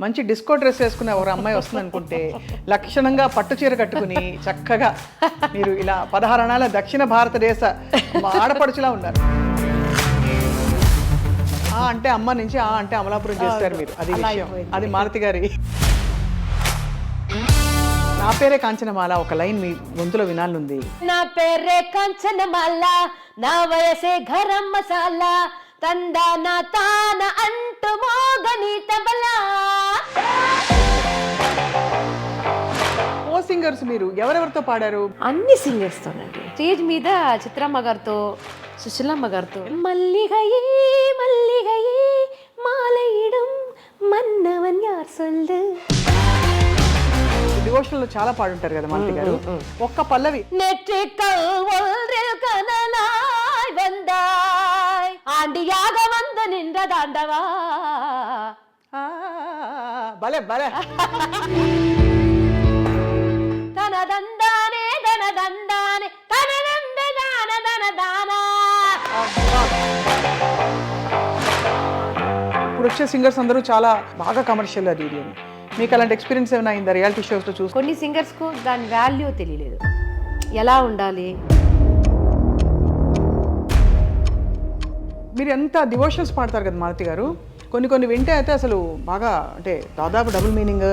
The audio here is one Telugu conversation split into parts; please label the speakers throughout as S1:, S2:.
S1: మంచి డిస్కో డ్రెస్ వేసుకునే ఒక అమ్మాయి వస్తుంది అనుకుంటే లక్షణంగా పట్టు చీర కట్టుకుని చక్కగా మీరు ఇలా 16 అణాల దక్షిణ భారతదేశ ఆడపడుచులా ఉన్నారు. ఆ అంటే అమ్మ నుంచి ఆ అంటే అమలాపురం చేస్తారు మీరు. అది విషయం. అది మాలతి గారి. నా పేరే కాంచనమాల ఒక లైన్ మీ గొంతులో వినాలనుంది.
S2: నా పేరే కాంచనమాల, నా వయసే గరం మసాలా, తందాన తాన అంటూ మోగని తబలా.
S1: ఓ సింగర్స్ మీరు ఎవరెవరితో పాడారు?
S2: అన్ని సింగర్స్ తోనండి. స్టేజ్ మీద చిత్రమ్మ గారితో, సుశీలమ్మ గారితో. మల్లిగయే మల్లిగయే మాలయిడం మన్నవన్ యార్ సొల్లు.
S1: డివోషనల్ లో చాలా పాడుంటారు కదా మాలతి గారు. ఒక్క పల్లవి
S2: நெற்றிக்கல் ஒன்றில் கனலாய் வந்தாய் ஆண்டியாக வந்து நின்ற தாண்டவா.
S1: భలే భలే.
S2: தனதந்தானே தனதந்தானே தனதந்த தான தனదానా.
S1: ఇప్పుడు వచ్చే సింగర్స్ అందరూ చాలా బాగా కమర్షియల్ అది ఇది అని. మీకు అలాంటి ఎక్స్పీరియన్స్ ఏమైనా అయిందా రియాలిటీ షోస్లో చూసి?
S2: కొన్ని సింగర్స్కు దాని వాల్యూ తెలియలేదు, ఎలా ఉండాలి.
S1: మీరు ఎంత డివోషనల్స్ పాడతారు కదా మాలతి గారు. కొన్ని వింటే అయితే అసలు బాగా అంటే దాదాపు డబుల్ మీనింగ్,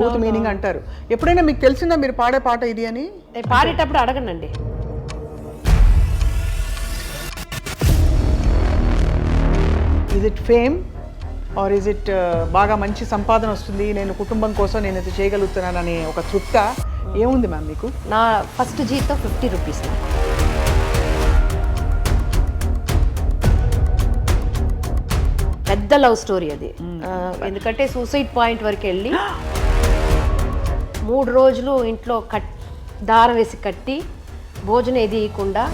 S1: బూత్ మీనింగ్ అంటారు. ఎప్పుడైనా మీకు తెలిసిందా మీరు పాడే పాట ఇది అని?
S2: పాడేటప్పుడు అడగనండి.
S1: Is it fame or is it బాగా మంచి సంపాదన వస్తుంది, నేను కుటుంబం కోసం నేను ఇది చేయగలుగుతున్నాను అనే ఒక తృప్త ఏముంది మ్యామ్ మీకు?
S2: నా ఫస్ట్ జీతం 50 రూపీస్. పెద్ద లవ్ స్టోరీ అది. ఎందుకంటే సూసైడ్ పాయింట్ వరకు వెళ్ళి 3 రోజులు ఇంట్లో దారం వేసి కట్టి భోజనం ఏది ఇవ్వకుండా.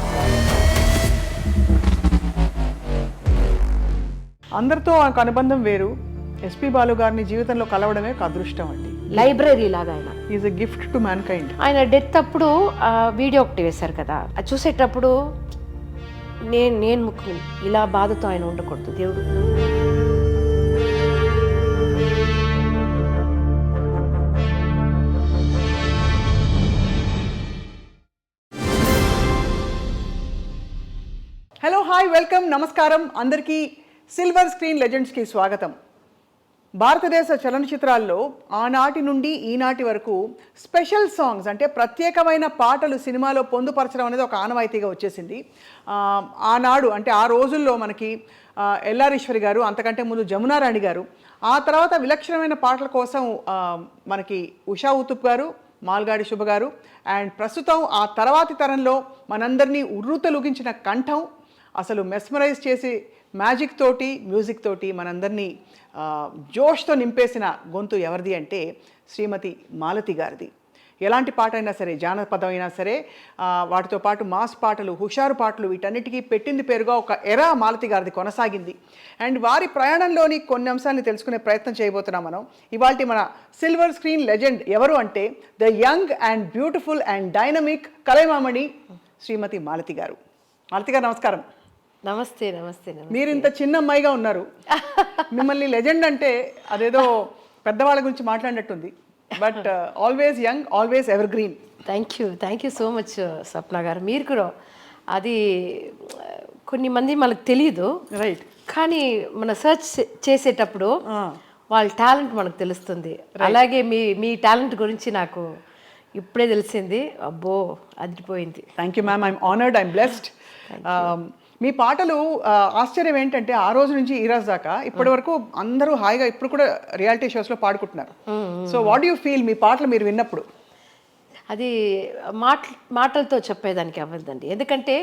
S1: అందరితో ఒక అనుబంధం వేరు. ఎస్పి బాలు గారిని జీవితంలో కలవడమే ఒక అదృష్టం అండి.
S2: లైబ్రరీ లాగా ఆయన.
S1: Is a gift to man kind.
S2: ఆయన డెత్ అప్పుడు వీడియో ఒకటి వేశారు కదా, అది చూసేటప్పుడు నేను ముఖ్యం, ఇలా బాధతో ఆయన ఉండకూడదు దేవుడు.
S1: హలో హాయ్ వెల్కమ్ నమస్కారం అందరికీ. సిల్వర్ స్క్రీన్ లెజెండ్స్కి స్వాగతం. భారతదేశ చలనచిత్రాల్లో ఆనాటి నుండి ఈనాటి వరకు స్పెషల్ సాంగ్స్ అంటే ప్రత్యేకమైన పాటలు సినిమాలో పొందుపరచడం అనేది ఒక ఆనవాయితీగా వచ్చేసింది. ఆనాడు అంటే ఆ రోజుల్లో మనకి ఎల్లారీశ్వరి గారు, అంతకంటే ముందు జమునారాణి గారు, ఆ తర్వాత విలక్షణమైన పాటల కోసం మనకి ఉషా ఉతుప్ గారు, మాల్గాడి శుభ గారు, అండ్ ప్రస్తుతం ఆ తర్వాతి తరంలో మనందరినీ ఉర్రూతలూగించిన కంఠం, అసలు మెస్మరైజ్ చేసి మ్యాజిక్ తోటి మ్యూజిక్ తోటి మనందరినీ జోష్తో నింపేసిన గొంతు ఎవరిది అంటే శ్రీమతి మాలతి గారిది. ఎలాంటి పాట అయినా సరే, జానపదం అయినా సరే, వాటితో పాటు మాస్ పాటలు, హుషారు పాటలు, వీటన్నిటికీ పెట్టింది పేరుగా ఒక ఎరా మాలతి గారిది కొనసాగింది. అండ్ వారి ప్రయాణంలోని కొన్ని అంశాలను తెలుసుకునే ప్రయత్నం చేయబోతున్నాం మనం. ఇవాళ మన సిల్వర్ స్క్రీన్ లెజెండ్ ఎవరు అంటే the young and beautiful and dynamic కలైమామణి శ్రీమతి మాలతి గారు. మాలతి గారు నమస్కారం.
S2: నమస్తే నమస్తే.
S1: మీరు ఇంత చిన్న అమ్మాయిగా ఉన్నారు. మిమ్మల్ని లెజెండ్ అంటే అదేదో పెద్దవాళ్ళ గురించి మాట్లాడినట్టుంది. But always young, always evergreen.
S2: Thank you so much Swapna garu. మీరు కూడా అది కొన్ని మంది మనకు తెలియదు,
S1: రైట్,
S2: కానీ మన సర్చ్ చేసేటప్పుడు వాళ్ళ టాలెంట్ మనకు తెలుస్తుంది. అలాగే మీ టాలెంట్ గురించి నాకు ఇప్పుడే తెలిసింది. అబ్బో అదిరిపోయింది.
S1: Thank you ma'am. I'm honoured, I'm blessed. మీ పాటలు ఆశ్చర్యం ఏంటంటే ఆ రోజు నుంచి ఈ రోజు దాకా ఇప్పటి వరకు అందరూ హాయిగా ఇప్పుడు కూడా రియాలిటీ షోస్లో పాడుకుంటున్నారు. సో వాట్ యూ ఫీల్ మీ పాటలు మీరు విన్నప్పుడు?
S2: అది మాటలతో చెప్పేదానికి అవ్వదండి. ఎందుకంటే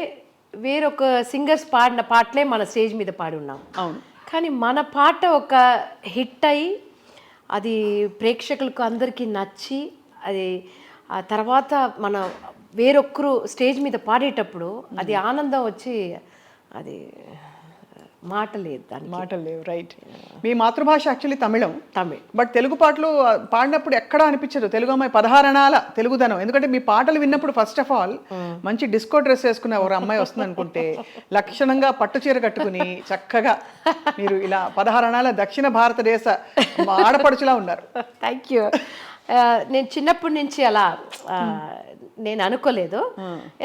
S2: వేరొక సింగర్స్ పాడిన పాటలే మన స్టేజ్ మీద పాడి ఉన్నాం.
S1: అవును.
S2: కానీ మన పాట ఒక హిట్ అయ్యి అది ప్రేక్షకులకు అందరికీ నచ్చి అది ఆ తర్వాత మన వేరొక్కరు స్టేజ్ మీద పాడేటప్పుడు అది ఆనందం వచ్చి అది మాట లేదు దానికి.
S1: మాటలు లేవు, రైట్. మీ మాతృభాష actually Tamil,
S2: Tamil.
S1: But Telugu పాటలు పాడినప్పుడు ఎక్కడా అనిపించదు తెలుగు అమ్మాయి 16 అణాల తెలుగుదనం. ఎందుకంటే మీ పాటలు విన్నప్పుడు ఫస్ట్ ఆఫ్ ఆల్ మంచి డిస్కో డ్రెస్ వేసుకునే ఒక అమ్మాయి వస్తుంది అనుకుంటే లక్షణంగా పట్టు చీర కట్టుకుని చక్కగా మీరు ఇలా 16 అణాల దక్షిణ భారతదేశ ఆడపడుచులా ఉన్నారు.
S2: Thank you. నేను చిన్నప్పటి నుంచి అలా నేను అనుకోలేదు,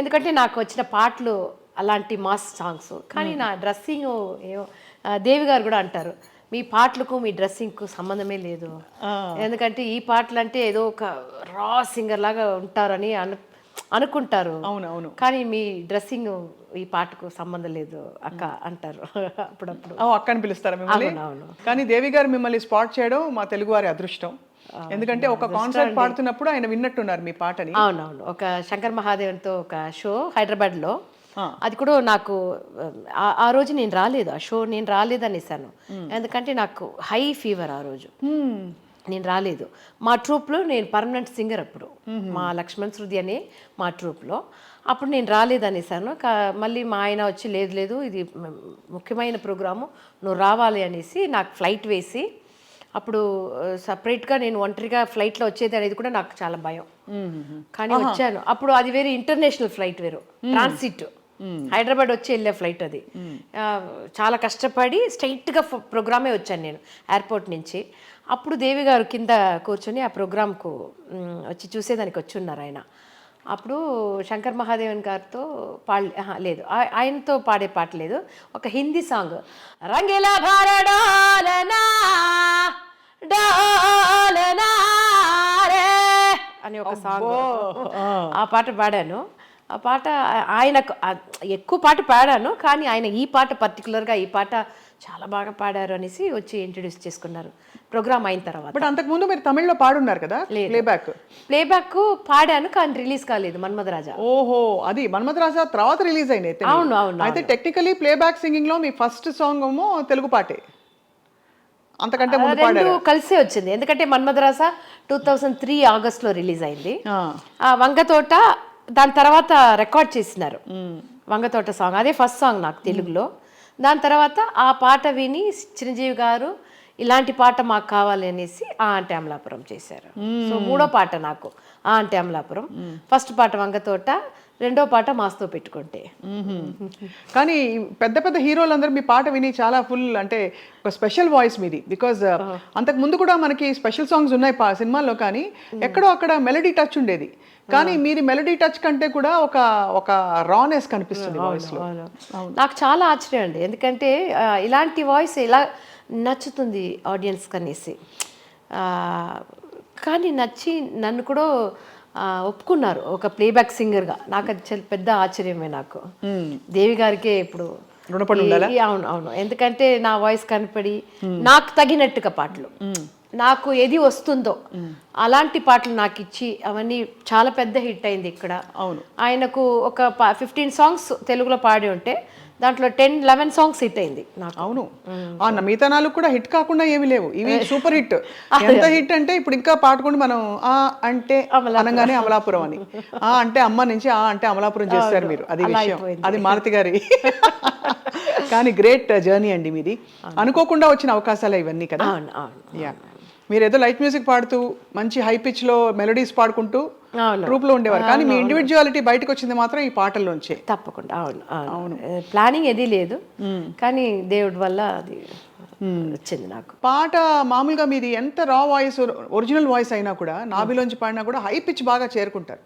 S2: ఎందుకంటే నాకు వచ్చిన పాటలు అలాంటి మాస్ సాంగ్స్. కానీ నా డ్రెస్సింగ్ ఏమో దేవి గారు కూడా అంటారు, మీ పాటలకు మీ డ్రెస్సింగ్కు సంబంధమే లేదు, ఎందుకంటే ఈ పాటలు అంటే ఏదో ఒక రా సింగర్ లాగా ఉంటారని అనుకుంటారు.
S1: అవునవును.
S2: కానీ మీ డ్రెస్సింగ్ ఈ పాటకు సంబంధం లేదు అక్క అంటారు అప్పుడప్పుడు.
S1: అక్క అని పిలుస్తారా మిమ్మల్ని?
S2: అవును.
S1: కానీ దేవి గారు మిమ్మల్ని స్పాట్ చేయడం మా తెలుగు వారి అదృష్టం. ఎందుకంటే ఒక కాన్సర్ట్ పాడుతున్నప్పుడు ఆయన విన్నట్టున్నారు మీ పాటని.
S2: అవునవును. ఒక శంకర్ మహాదేవన్తో ఒక షో హైదరాబాద్లో, అది కూడా నాకు ఆ రోజు నేను రాలేదు, ఆ షో నేను రాలేదనేసాను, ఎందుకంటే నాకు హై ఫీవర్ ఆ రోజు, నేను రాలేదు. మా ట్రూప్లో నేను పర్మనెంట్ సింగర్ అప్పుడు, మా లక్ష్మణ్ శృతి అనే మా ట్రూప్లో, అప్పుడు నేను రాలేదనేసాను. మళ్ళీ మా ఆయన వచ్చి లేదు లేదు ఇది ముఖ్యమైన ప్రోగ్రాము నువ్వు రావాలి అనేసి నాకు ఫ్లైట్ వేసి, అప్పుడు సపరేట్గా నేను ఒంటరిగా ఫ్లైట్లో వచ్చేది అనేది కూడా నాకు చాలా భయం, కానీ వచ్చాను. అప్పుడు అది వేరే ఇంటర్నేషనల్ ఫ్లైట్, వేరు ట్రాన్సిట్, హైదరాబాద్ వచ్చి వెళ్ళే ఫ్లైట్ అది. చాలా కష్టపడి స్ట్రైట్గా ప్రోగ్రామే వచ్చాను నేను ఎయిర్పోర్ట్ నుంచి. అప్పుడు దేవి గారు కింద కూర్చొని ఆ ప్రోగ్రామ్కు వచ్చి చూసేదానికి వచ్చి ఉన్నారు ఆయన. అప్పుడు శంకర్ మహాదేవన్ గారితో లేదు, ఆయనతో పాడే పాట లేదు, ఒక హిందీ సాంగ్, రంగిలా భారడాలనా డాలనా రే అని ఒక సాంగ్, ఆ పాట పాడాను. ఆ పాట ఆయనకు ఎక్కువ పాట పాడాను, కానీ ఆయన ఈ పాట పర్టికులర్గా ఈ పాట చాలా బాగా పాడారు అనేసి వచ్చి ఇంట్రడ్యూస్ చేసుకున్నారు ప్రోగ్రామ్ అయిన తర్వాత.
S1: బట్ అంతకుముందు మీరు తమిళ్లో పాడున్నారు కదా
S2: ప్లేబ్యాక్ పాడాను, కానీ రిలీజ్ కాలేదు మన్మధరాజా.
S1: ఓహో, అది మన్మధరాజా తర్వాత రిలీజ్ అయింది.
S2: అవును అవును.
S1: అయితే టెక్నికలీ ప్లేబ్యాక్ సింగింగ్ లో మీ ఫస్ట్ సాంగ్ ఏమో తెలుగు పాటే, అంతకంటే ముందు పాడారు.
S2: కలిసే వచ్చింది, ఎందుకంటే మన్మధరాజా 2003 ఆగస్ట్లో రిలీజ్ అయింది. వంగతోట దాని తర్వాత రికార్డ్ చేసినారు, వంగతోట సాంగ్, అదే ఫస్ట్ సాంగ్ నాకు తెలుగులో. దాని తర్వాత ఆ పాట విని చిరంజీవి గారు ఇలాంటి పాట మాకు కావాలి అనేసి ఆ అంటే అమలాపురం చేశారు. సో 3వ పాట నాకు ఆ అంటే అమలాపురం, ఫస్ట్ పాట వంగతోట, 2వ పాట మాస్తో పెట్టుకుంటే.
S1: కానీ పెద్ద పెద్ద హీరోలందరూ మీ పాట విని చాలా ఫుల్ అంటే ఒక స్పెషల్ వాయిస్ మీది, బికాజ్ అంతకు ముందు కూడా మనకి స్పెషల్ సాంగ్స్ ఉన్నాయి సినిమాల్లో, కానీ ఎక్కడో అక్కడ మెలడీ టచ్ ఉండేది. కానీ మీది మెలడీ టచ్ కంటే కూడా ఒక రానెస్ కనిపిస్తుంది వాయిస్ లో.
S2: నాకు చాలా ఆశ్చర్యం అండి, ఎందుకంటే ఇలాంటి వాయిస్ ఇలా నచ్చుతుంది ఆడియన్స్ కనేసి, కానీ నచ్చి నన్ను కూడా ఒప్పుకున్నారు ఒక ప్లేబ్యాక్ సింగర్గా. నాకు అది చాలా పెద్ద ఆశ్చర్యమే. నాకు దేవి గారికే ఇప్పుడు
S1: రుణపడి ఉండాలి.
S2: అవును అవును, ఎందుకంటే నా వాయిస్ కనపడి నాకు తగినట్టుగా పాటలు, నాకు ఏది వస్తుందో అలాంటి పాటలు నాకు ఇచ్చి అవన్నీ చాలా పెద్ద హిట్ అయింది ఇక్కడ.
S1: అవును,
S2: ఆయనకు ఒక 15 సాంగ్స్ తెలుగులో పాడి ఉంటే దాంట్లో 10-11 సాంగ్స్ హిట్ అయింది నాకు.
S1: అవును, మిగతా 4 కూడా హిట్ కాకుండా ఏమి లేవు, ఇవి సూపర్ హిట్. ఎంత హిట్ అంటే ఇప్పుడు ఇంకా పాడుకుంటూ మనం ఆ అంటే అనగానే అమలాపురం అని, ఆ అంటే అమ్మ నుంచి ఆ అంటే అమలాపురం చేస్తారు మీరు, అది విషయం, అది మారుతి గారి. కానీ గ్రేట్ జర్నీ అండి మీది, అనుకోకుండా వచ్చిన అవకాశాలే ఇవన్నీ కదా. యా, మీరు ఏదో లైట్ మ్యూజిక్ పాడుతూ మంచి హై పిచ్ లో మెలోడీస్ పాడుకుంటూ ట్రూప్ లో ఉండేవారు, కానీ మీ ఇండివిజువాలిటీ బయటకు వచ్చింది మాత్రం ఈ పాటల్లోంచి.
S2: తప్పకుండా, అవును అవును, ప్లానింగ్ ఏది లేదు, కానీ దేవుడి వల్ల అది వచ్చింది నాకు.
S1: పాట మామూలుగా మీది ఎంత రా వాయిస్, ఒరిజినల్ వాయిస్ అయినా కూడా నాభిలోంచి పాడినా కూడా హై పిచ్ బాగా చేరుకుంటారు.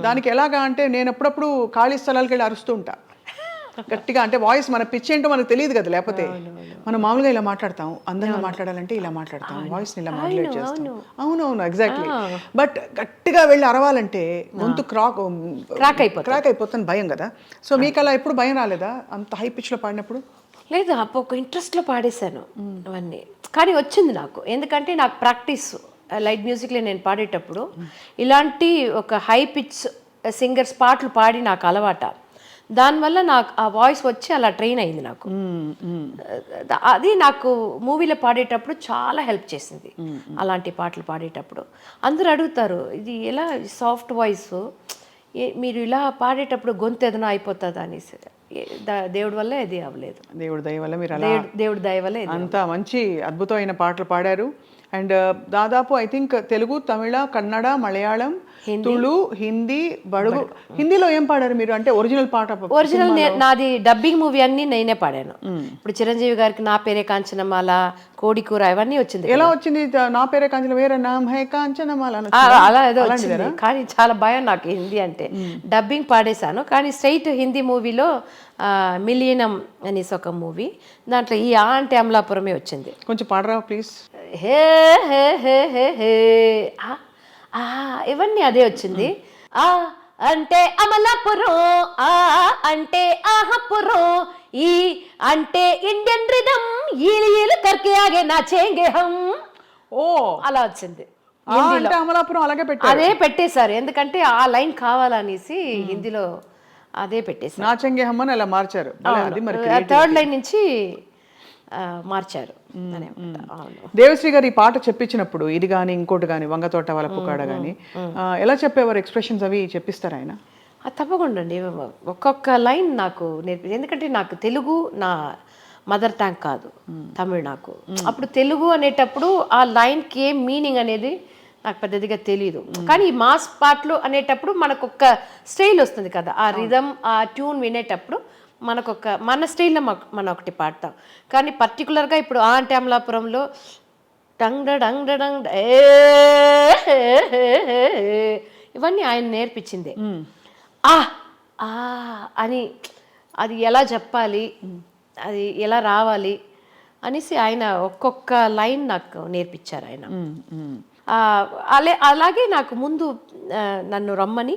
S1: దానికి ఎలాగా అంటే నేను అప్పుడప్పుడు ఖాళీ స్థలాలకు వెళ్ళి అరుస్తూ ఉంటా గట్టిగా, అంటే వాయిస్ మన పిచ్ ఏంటో మనకు తెలియదు కదా, లేకపోతే మనం మామూలుగా ఇలా మాట్లాడతాం, అందంగా మాట్లాడాలంటే ఇలా మాట్లాడతాం, వాయిస్ ఇలా మాడ్యులేట్ చేస్తాం. అవునవును, ఎగ్జాక్ట్లీ. బట్ గట్టిగా వెళ్ళి అరవాలంటే గొంతు క్రాక్ అయిపోతుంది, భయం కదా. సో మీకు అలా ఎప్పుడు భయం రాలేదా అంత హై పిచ్ లో పాడినప్పుడు?
S2: లేదు, అప్పుడు ఒక ఇంట్రెస్ట్లో పాడేశాను అవన్నీ, కానీ వచ్చింది నాకు, ఎందుకంటే నాకు ప్రాక్టీస్ లైట్ మ్యూజిక్లో నేను పాడేటప్పుడు ఇలాంటి ఒక హై పిచ్ సింగర్స్ పాటలు పాడి నాకు అలవాట, దానివల్ల నాకు ఆ వాయిస్ వచ్చి అలా ట్రైన్ అయింది నాకు. అది నాకు మూవీలో పాడేటప్పుడు చాలా హెల్ప్ చేసింది, అలాంటి పాటలు పాడేటప్పుడు. అందరూ అడుగుతారు ఇది ఎలా సాఫ్ట్ వాయిస్ మీరు ఇలా పాడేటప్పుడు గొంతు ఏదైనా అయిపోతుందా అనేసి. దేవుడి వల్ల ఇది అవ్వలేదు.
S1: దేవుడి దయ వల్ల మీరు అలా
S2: దేవుడి దయ వల్ల
S1: అంత మంచి అద్భుతమైన పాటలు పాడారు. అండ్ దాదాపు ఐ థింక్ తెలుగు, తమిళ, కన్నడ, మలయాళం, తుళు, హిందీ, బడుగు. హిందీలో ఏం పాడారు మీరు? అంటే ఒరిజినల్ పాట?
S2: ఒరిజినల్ నాది డబ్బింగ్ మూవీ అన్ని నేనే పాడాను. ఇప్పుడు చిరంజీవి గారికి నా పేరే కాంచనమాల, కోడికూర ఇవన్నీ వచ్చింది.
S1: ఎలా వచ్చింది? నా పేరే కాంచన, వేరే నామ్ హై కాంచనమాల
S2: అలా ఏదో వచ్చింది. కానీ చాలా భయం నాకు హిందీ అంటే. డబ్బింగ్ పాడేశాను, కానీ స్ట్రైట్ హిందీ మూవీలో మిలియనం అనేసి ఒక మూవీ, దాంట్లో ఈ అంటే అమలాపురమే వచ్చింది.
S1: కొంచెం పాడరా ప్లీజ్.
S2: హే హే హే హే హే ఇవన్నీ అదే వచ్చింది. ఆ అంటే అమలాపురం, ఆ అంటే ఆహపురం, ఈ అంటే ఇండియన్ రిథమ్, ఈలు కర్కే ఆగే నాచేంగే హమ్. ఓ అలా వచ్చింది.
S1: అంటే అమలాపురం అలాగే పెట్టారు.
S2: అదే పెట్టేశారు, ఎందుకంటే ఆ లైన్ కావాలనేసి హిందీలో అదే పెట్టేశారు.
S1: నాచెంగే హమ్ అని అలా మార్చారు.
S2: థర్డ్ లైన్ నుంచి మార్చారు.
S1: దేవశ్రీ గారు ఈ పాట చెప్పించినప్పుడు ఇది కానీ ఇంకోటి కానీ వంగతోట వాళ్ళ పుకాడ కానీ ఎలా చెప్పేవారు? ఎక్స్ప్రెషన్స్ అవి చెప్పిస్తారు ఆయన?
S2: తప్పకుండా అండి. ఒక్కొక్క లైన్ నాకు ఎందుకంటే నాకు తెలుగు నా మదర్ టంగ్ కాదు, తమిళ్ నాకు. అప్పుడు తెలుగు అనేటప్పుడు ఆ లైన్కి ఏం మీనింగ్ అనేది నాకు పెద్దదిగా తెలియదు. కానీ ఈ మాస్ పాటలు అనేటప్పుడు మనకు ఒక స్టైల్ వస్తుంది కదా, ఆ రిథమ్ ఆ ట్యూన్ వినేటప్పుడు మనకొక మన స్టైల్లో మనం ఒకటి పాడతాం. కానీ పర్టికులర్గా ఇప్పుడు ఆ అంటే అమలాపురంలో డంగ్ డంగ్ డంగ్ ఇవన్నీ ఆయన నేర్పించిందే. ఆ అని అది ఎలా చెప్పాలి, అది ఎలా రావాలి అనేసి ఆయన ఒక్కొక్క లైన్ నాకు నేర్పించారు ఆయన. అలాగే నాకు ముందు నన్ను రమ్మని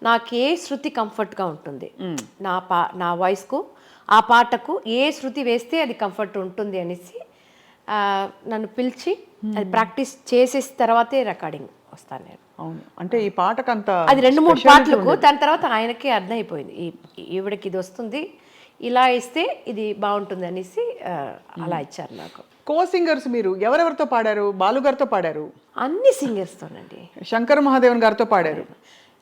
S2: నాకు ఏ శృతి కంఫర్ట్గా ఉంటుంది, నా వాయిస్కు ఆ పాటకు ఏ శృతి వేస్తే అది కంఫర్ట్ ఉంటుంది అనేసి నన్ను పిలిచి అది ప్రాక్టీస్ చేసేసిన తర్వాతే రికార్డింగ్ వస్తాను నేను.
S1: అవును, అంటే ఈ పాటకు అంత
S2: అది 2-3 పాటలకు దాని తర్వాత ఆయనకే అర్థమైపోయింది, ఈవిడకి ఇది వస్తుంది, ఇలా ఇస్తే ఇది బాగుంటుంది అనేసి అలా ఇచ్చారు నాకు.
S1: కో సింగర్స్ మీరు ఎవరెవరితో పాడారు? బాలు గారితో పాడారు,
S2: అన్ని సింగర్స్తోనండి.
S1: శంకర్ మహాదేవన్ గారితో పాడారు,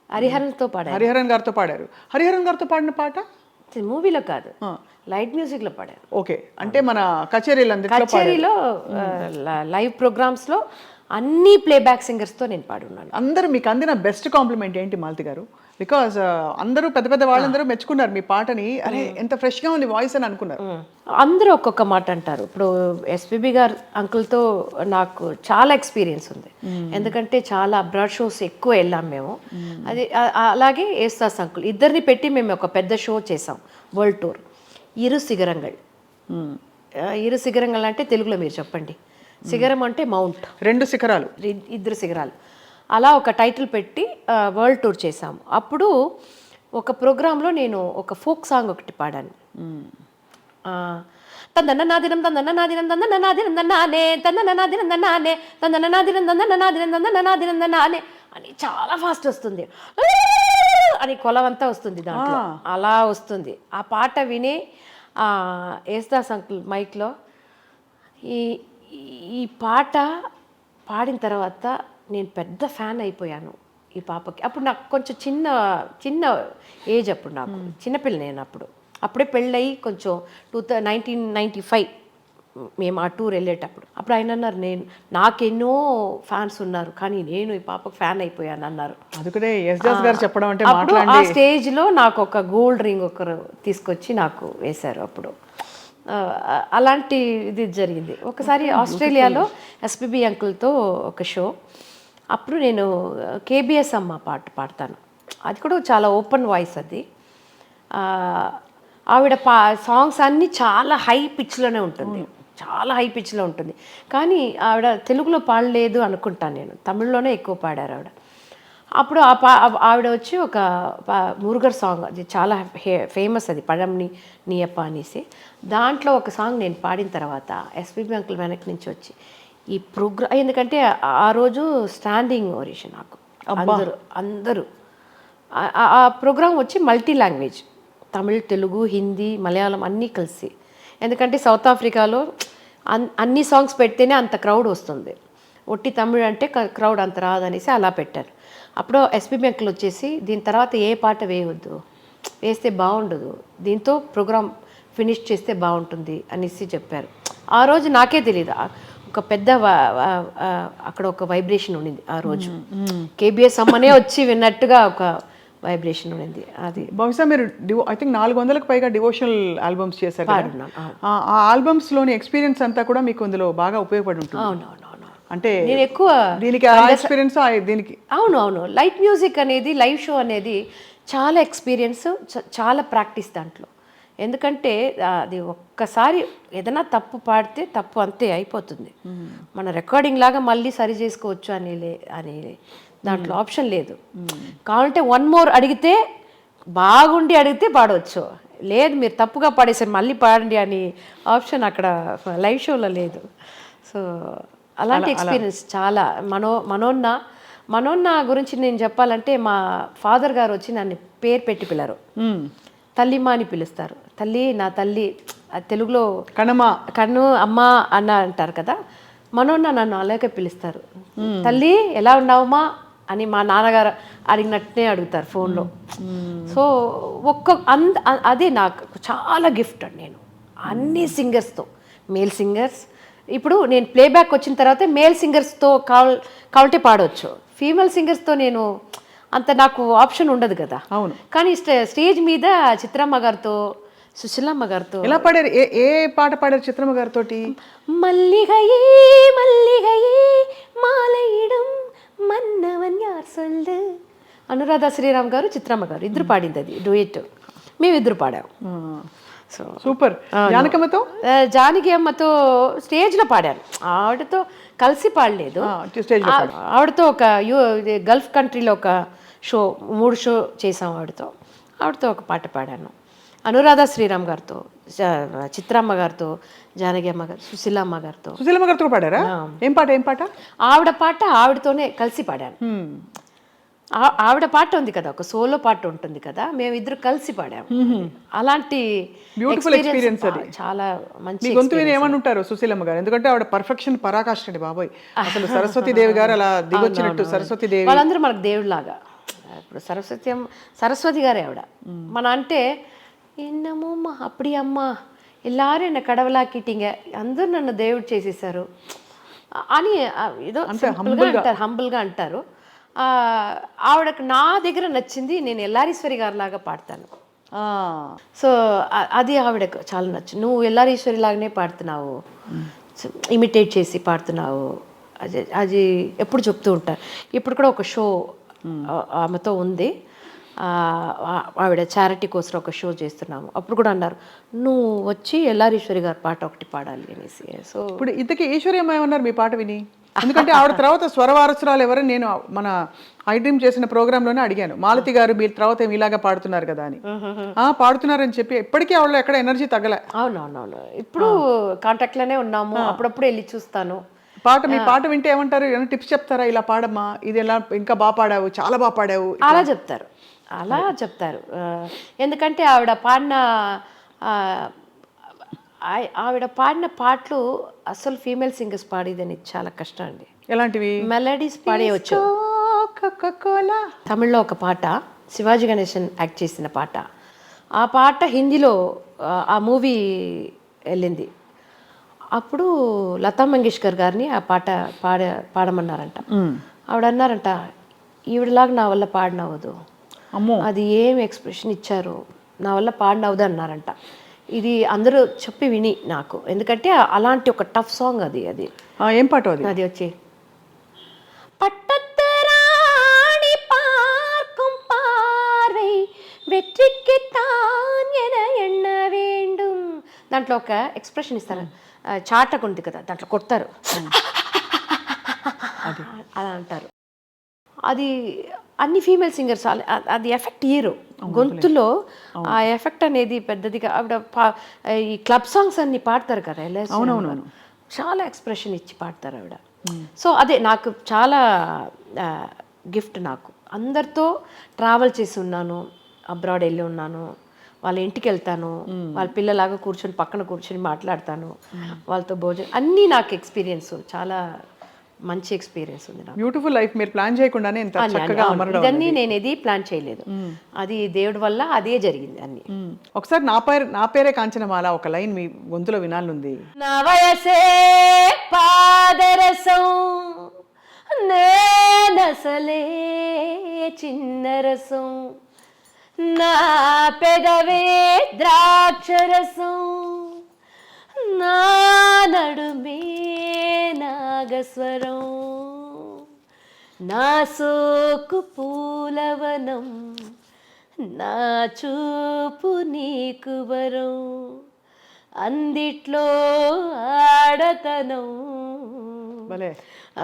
S2: హరిహరన్తో పాడారు,
S1: హరిహరన్ గారితో పాడారు. హరిహరన్ గారితో పాడిన పాట
S2: మూవీలో కాదు, లైట్ మ్యూజిక్ లో పాడారు.
S1: ఓకే, అంటే మన కచేరీలో
S2: లైవ్ ప్రోగ్రామ్స్ లో అన్ని ప్లేబ్యాక్ సింగర్స్తో నేను పాడున్నాను.
S1: అందరూ మీకు అందిన బెస్ట్ కాంప్లిమెంట్ ఏంటి మాలతి గారు? బికాజ్ అందరూ పెద్ద పెద్ద వాళ్ళందరూ మెచ్చుకున్నారు మీ పాటని, అరే ఎంత ఫ్రెష్గా ఉంది వాయిస్ అని అనుకున్నారు.
S2: అందరూ ఒక్కొక్క మాట అంటారు. ఇప్పుడు ఎస్పీబీ గారు అంకుల్తో నాకు చాలా ఎక్స్పీరియన్స్ ఉంది, ఎందుకంటే చాలా బ్రాడ్ షోస్ ఎక్కువ వెళ్ళాం మేము. అది అలాగే ఏస్తాస్ అంకుల్ ఇద్దరిని పెట్టి మేము ఒక పెద్ద షో చేసాం, వరల్డ్ టూర్. ఇరు శిఖరంగల్. ఇరు శిఖరంగల్ అంటే తెలుగులో మీరు చెప్పండి. శిఖరం అంటే మౌంట్,
S1: 2 శిఖరాలు,
S2: 2 శిఖరాలు. అలా ఒక టైటిల్ పెట్టి వరల్డ్ టూర్ చేసాము. అప్పుడు ఒక ప్రోగ్రాంలో నేను ఒక ఫోక్ సాంగ్ ఒకటి పాడాను. తందన నాదినం తందన నాదినం తందన నాదినం నానే తందన నాదినం నానే తందన నాదినం తందన నాదినం తందన నాదినం నానే అని చాలా ఫాస్ట్ వస్తుంది, అని కొలవంతా వస్తుంది దాంట్లో, అలా వస్తుంది. ఆ పాట విని యేసుదాస్ అంకుల్ మైక్లో ఈ పాట పాడిన తర్వాత నేను పెద్ద ఫ్యాన్ అయిపోయాను ఈ పాపకి. అప్పుడు నాకు కొంచెం చిన్న ఏజ్, అప్పుడు నాకు చిన్నపిల్ల, నేను అప్పుడే పెళ్ళయి కొంచెం 1995 మేము ఆ టూర్ వెళ్ళేటప్పుడు. అప్పుడు ఆయన అన్నారు, నాకెన్నో ఫ్యాన్స్ ఉన్నారు కానీ నేను ఈ పాపకు ఫ్యాన్ అయిపోయాను అన్నారు.
S1: చెప్పడం అంటే
S2: అప్పుడు ఆ స్టేజ్లో నాకు ఒక గోల్డ్ రింగ్ ఒకరు తీసుకొచ్చి నాకు వేశారు. అప్పుడు అలాంటి ఇది జరిగింది. ఒకసారి ఆస్ట్రేలియాలో ఎస్పీబీ అంకుల్తో ఒక షో, అప్పుడు నేను కేబిఎస్ అమ్మ పాట పాడతాను. అది కూడా చాలా ఓపెన్ వాయిస్. అది ఆవిడ సాంగ్స్ అన్నీ చాలా హై పిచ్లోనే ఉంటుంది, చాలా హై పిచ్లో ఉంటుంది. కానీ ఆవిడ తెలుగులో పాడలేదు అనుకుంటాను నేను, తమిళ్లోనే ఎక్కువ పాడారు ఆవిడ. అప్పుడు ఆవిడ వచ్చి ఒక మురుగర్ సాంగ్, అది చాలా ఫేమస్, అది పഴంని నీయప్ప అనేసి. దాంట్లో ఒక సాంగ్ నేను పాడిన తర్వాత ఎస్పీబీ అంకుల్ వెనక్కి నుంచి వచ్చి ఈ ప్రోగ్రామ్, ఎందుకంటే ఆ రోజు స్టాండింగ్ ఓరేషన్ నాకు, అందరూ ఆ ప్రోగ్రామ్ వచ్చి మల్టీ లాంగ్వేజ్, తమిళ్, తెలుగు, హిందీ, మలయాళం అన్నీ కలిసి. ఎందుకంటే సౌత్ ఆఫ్రికాలో అన్ని సాంగ్స్ పెడితేనే అంత క్రౌడ్ వస్తుంది, ఒట్టి తమిళ్ అంటే క్రౌడ్ అంత రాదనేసి అలా పెట్టారు. అప్పుడు ఎస్పీబీ అంకుల్ వచ్చేసి దీని తర్వాత ఏ పాట వేయవద్దు, వేస్తే బాగుండదు, దీంతో ప్రోగ్రామ్ ఫినిష్ చేస్తే బాగుంటుంది అనేసి చెప్పారు. ఆ రోజు నాకే తెలియదు, ఒక పెద్ద అక్కడ ఒక వైబ్రేషన్ ఉండింది ఆ రోజు. కేబిఎస్ అమ్మనే వచ్చి విన్నట్టుగా ఒక వైబ్రేషన్ ఉండింది. అది
S1: బహుశా మీరు ఐ థింక్ 400కు పైగా డివోషనల్ ఆల్బమ్స్ చేశారు కదా.
S2: పాడున్నాను.
S1: ఆ ఆల్బమ్స్లోని ఎక్స్పీరియన్స్ అంతా కూడా మీకు అందులో బాగా ఉపయోగపడి ఉంటుంది.
S2: అవునవునవును.
S1: అంటే
S2: నేను ఎక్కువ
S1: దీనికి ఆ ఎక్స్పీరియన్స్ దీనికి
S2: అవును లైట్ మ్యూజిక్ అనేది, లైవ్ షో అనేది చాలా ఎక్స్పీరియన్స్, చాలా ప్రాక్టీస్ దాంట్లో. ఎందుకంటే అది ఒక్కసారి ఏదైనా తప్పు పాడితే తప్పు అంతే అయిపోతుంది. మన రికార్డింగ్ లాగా మళ్ళీ సరి చేసుకోవచ్చు అని దాంట్లో ఆప్షన్ లేదు. కావాలంటే 1 more అడిగితే, బాగుండి అడిగితే పాడవచ్చు, లేదు మీరు తప్పుగా పాడేసారు మళ్ళీ పాడండి అని ఆప్షన్ అక్కడ లైవ్ షోలో లేదు. సో అలాంటి ఎక్స్పీరియన్స్ చాలా. మనోన్న గురించి నేను చెప్పాలంటే, మా ఫాదర్ గారు వచ్చి నన్ను పేరు పెట్టి పిల్లరు, తల్లిమా అని పిలుస్తారు. తల్లి, నా తల్లి, తెలుగులో కన్ను అమ్మ అన్న అంటారు కదా, మనోన్న నన్ను అలాగే పిలుస్తారు. తల్లి ఎలా ఉన్నావమ్మా అని మా నాన్నగారు అడిగినట్టునే అడుగుతారు ఫోన్లో. సో అదే నాకు చాలా గిఫ్ట్ అండి. నేను అన్ని సింగర్స్తో, మేల్ సింగర్స్, ఇప్పుడు నేను ప్లేబ్యాక్ వచ్చిన తర్వాత మేల్ సింగర్స్తో కావాలంటే పాడవచ్చు, ఫీమేల్ సింగర్స్తో నేను అంత నాకు ఆప్షన్ ఉండదు కదా.
S1: అవును.
S2: కానీ స్టేజ్ మీద చిత్రమ్మ గారితో, సుశీలమ్మ గారితో
S1: ఎలా పాడారు? ఏ పాట పాడారు చిత్రమ్మ గారితో?
S2: మల్లిగయే మల్లిగయే మాలయిడం మన్నవన్ యార్ సొల్లు, అనురాధ శ్రీరామ్ గారు, చిత్రమ్మ గారు ఇద్దరు పాడింది అది డూయట్. మేమిద్దరు పాడాము. So
S1: super. జానకమ్మతో?
S2: జానకి అమ్మతో స్టేజ్లో పాడాను, ఆవిడతో కలిసి పాడలేదు. ఆవిడతో ఒక గల్ఫ్ కంట్రీలో ఒక షో, 3 షో చేసాం ఆవిడతో ఒక పాట పాడాను. అనురాధ శ్రీరామ్ గారితో, చిత్రమ్మ గారితో, జానకి అమ్మ గారు, సుశీలమ్మ గారితో
S1: పాడారా? ఏం పాట?
S2: ఆవిడ పాట ఆవిడతోనే కలిసి పాడాను. ఆవిడ పాట ఉంది కదా, ఒక సోలో పాట ఉంటుంది కదా, మేమిద్దరు కలిసి పాడాము. అలాంటి
S1: బ్యూటిఫుల్ ఎక్స్పీరియన్స్ అది.
S2: చాలా మంచి.
S1: గొంతు విని ఏమని ఉంటారు సుశీలమ్మ గారు? ఎందుకంటే ఆవిడ పర్ఫెక్షన్ పరాకాష్ఠ అండి బాబోయ్. అసలు సరస్వతి దేవి గారు అలా దిగొచ్చినట్టు. సరస్వతి దేవి
S2: వాళ్ళందరూ మనకు దేవుడిలాగా. ఇప్పుడు సరస్వతి గారే ఆవిడ. మన అంటే என்னமோம்மா அப்படி அம்மா எல்லாரும் என்னை கடவுளாக்கிட்டீங்க, అందరూ నన్ను దేవుడు చేసేసారు అని ఏదో హంబుల్గా అంటారు. ఆవిడకు నా దగ్గర నచ్చింది, నేను ఎల్లారీశ్వరి గారి లాగా పాడతాను. సో అది ఆవిడకు చాలా నచ్చింది. నువ్వు ఎల్లారీశ్వరి లాగానే పాడుతున్నావు, ఇమిటేట్ చేసి పాడుతున్నావు, అది ఎప్పుడు చెప్తూ ఉంటారు. ఇప్పుడు కూడా ఒక షో ఆమెతో ఉంది, ఆవిడ చారిటీ కోసం ఒక షో చేస్తున్నాము. అప్పుడు కూడా అన్నారు, నువ్వు వచ్చి ఎల్లారీశ్వరి గారి పాట ఒకటి పాడాలి అనేసి. సో
S1: ఇప్పుడు ఇంతకీ ఈశ్వర్యమ్మ ఏమన్నారు మీ పాట విని? ఎందుకంటే ఆవిడ తర్వాత స్వరవారసురాలు ఎవరని నేను మన ఐ డ్రీమ్ చేసిన ప్రోగ్రాంలోనే అడిగాను. మాలతి గారు మీరు తర్వాత ఇలాగా పాడుతున్నారు కదా అని. పాడుతున్నారని చెప్పి ఎప్పటికీ ఆవిడ ఎక్కడ ఎనర్జీ తగ్గలే.
S2: అవునవునవును, ఇప్పుడు కాంటాక్ట్లోనే ఉన్నాము, అప్పుడప్పుడు వెళ్ళి చూస్తాను.
S1: మీ పాట వింటే ఏమంటారు? ఏమైనా టిప్స్ చెప్తారా? ఇలా పాడమ్మా, ఇది ఎలా ఇంకా బాగా పాడావు, చాలా బాగా పాడావు,
S2: అలా చెప్తారు. ఎందుకంటే ఆవిడ పాడిన పాటలు అసలు ఫీమేల్ సింగర్స్ పాడేదని చాలా కష్టం అండి.
S1: ఎలాంటివి?
S2: మెలడీస్ పాడేయచ్చు. తమిళ్లో ఒక పాట, శివాజీ గణేశన్ యాక్ట్ చేసిన పాట, ఆ పాట హిందీలో ఆ మూవీ వెళ్ళింది. అప్పుడు లతా మంగేష్కర్ గారిని ఆ పాట పాడమన్నారంట. ఆవిడ అన్నారంట, ఈవిడలాగా నా వల్ల పాడినవ్వదు, అది ఏం ఎక్స్ప్రెషన్ ఇచ్చారు, నా వల్ల పాడినవ్వదు అన్నారంట. ఇది అందరూ చెప్పి విని నాకు, ఎందుకంటే అలాంటి ఒక టఫ్ సాంగ్ అది.
S1: ఏం పాట అది?
S2: అది వచ్చి పట్టత్తరాణి పార్க்கும் பார்வை வெற்றிக்கு தான் என எண்ண வேண்டும். దాంట్లో ఒక ఎక్స్ప్రెషన్ ఇస్తారు, చాటకు ఉంది కదా, దాంట్లో కొడతారు, అలా అంటారు. అది అన్ని ఫీమేల్ సింగర్స్ అది ఎఫెక్ట్ ఇయ్యరు గొంతులో. ఆ ఎఫెక్ట్ అనేది పెద్దదిగా ఆవిడ ఈ క్లబ్ సాంగ్స్ అన్ని పాడతారు కదా, చాలా ఎక్స్ప్రెషన్ ఇచ్చి పాడతారు ఆవిడ. సో అదే నాకు చాలా గిఫ్ట్. నాకు అందరితో ట్రావెల్ చేసి ఉన్నాను, అబ్రాడ్ వెళ్ళి ఉన్నాను, వాళ్ళ ఇంటికి వెళ్తాను, వాళ్ళ పిల్లలాగా పక్కన కూర్చొని మాట్లాడతాను, వాళ్ళతో భోజనం, అన్నీ నాకు ఎక్స్పీరియన్స్ చాలా మంచి ఎక్స్పీరియన్స్ ఉంది నాకు.
S1: బ్యూటిఫుల్ లైఫ్ మీరు ప్లాన్ చేయకుండానే ఇంత చక్కగా
S2: అవును,
S1: అమరడం
S2: ఇదన్నీ నేను ఏది ప్లాన్ చేయలేదు, అది దేవుడి వల్ల అదే జరిగింది అన్ని.
S1: ఒకసారి నా పేరే కాంచనమాల ఒక లైన్ మీ గొంతులో వినాలనుంది.
S2: నా వయసే పాదరసం నేనసలే చిన్నరసం, నా పెదవే ద్రాక్షరసం, నా నడుమే నాగస్వరం, నా సోకు పూలవనం, నా చూపు నీకు వరం, అందిట్లో ఆడతనం
S1: భలే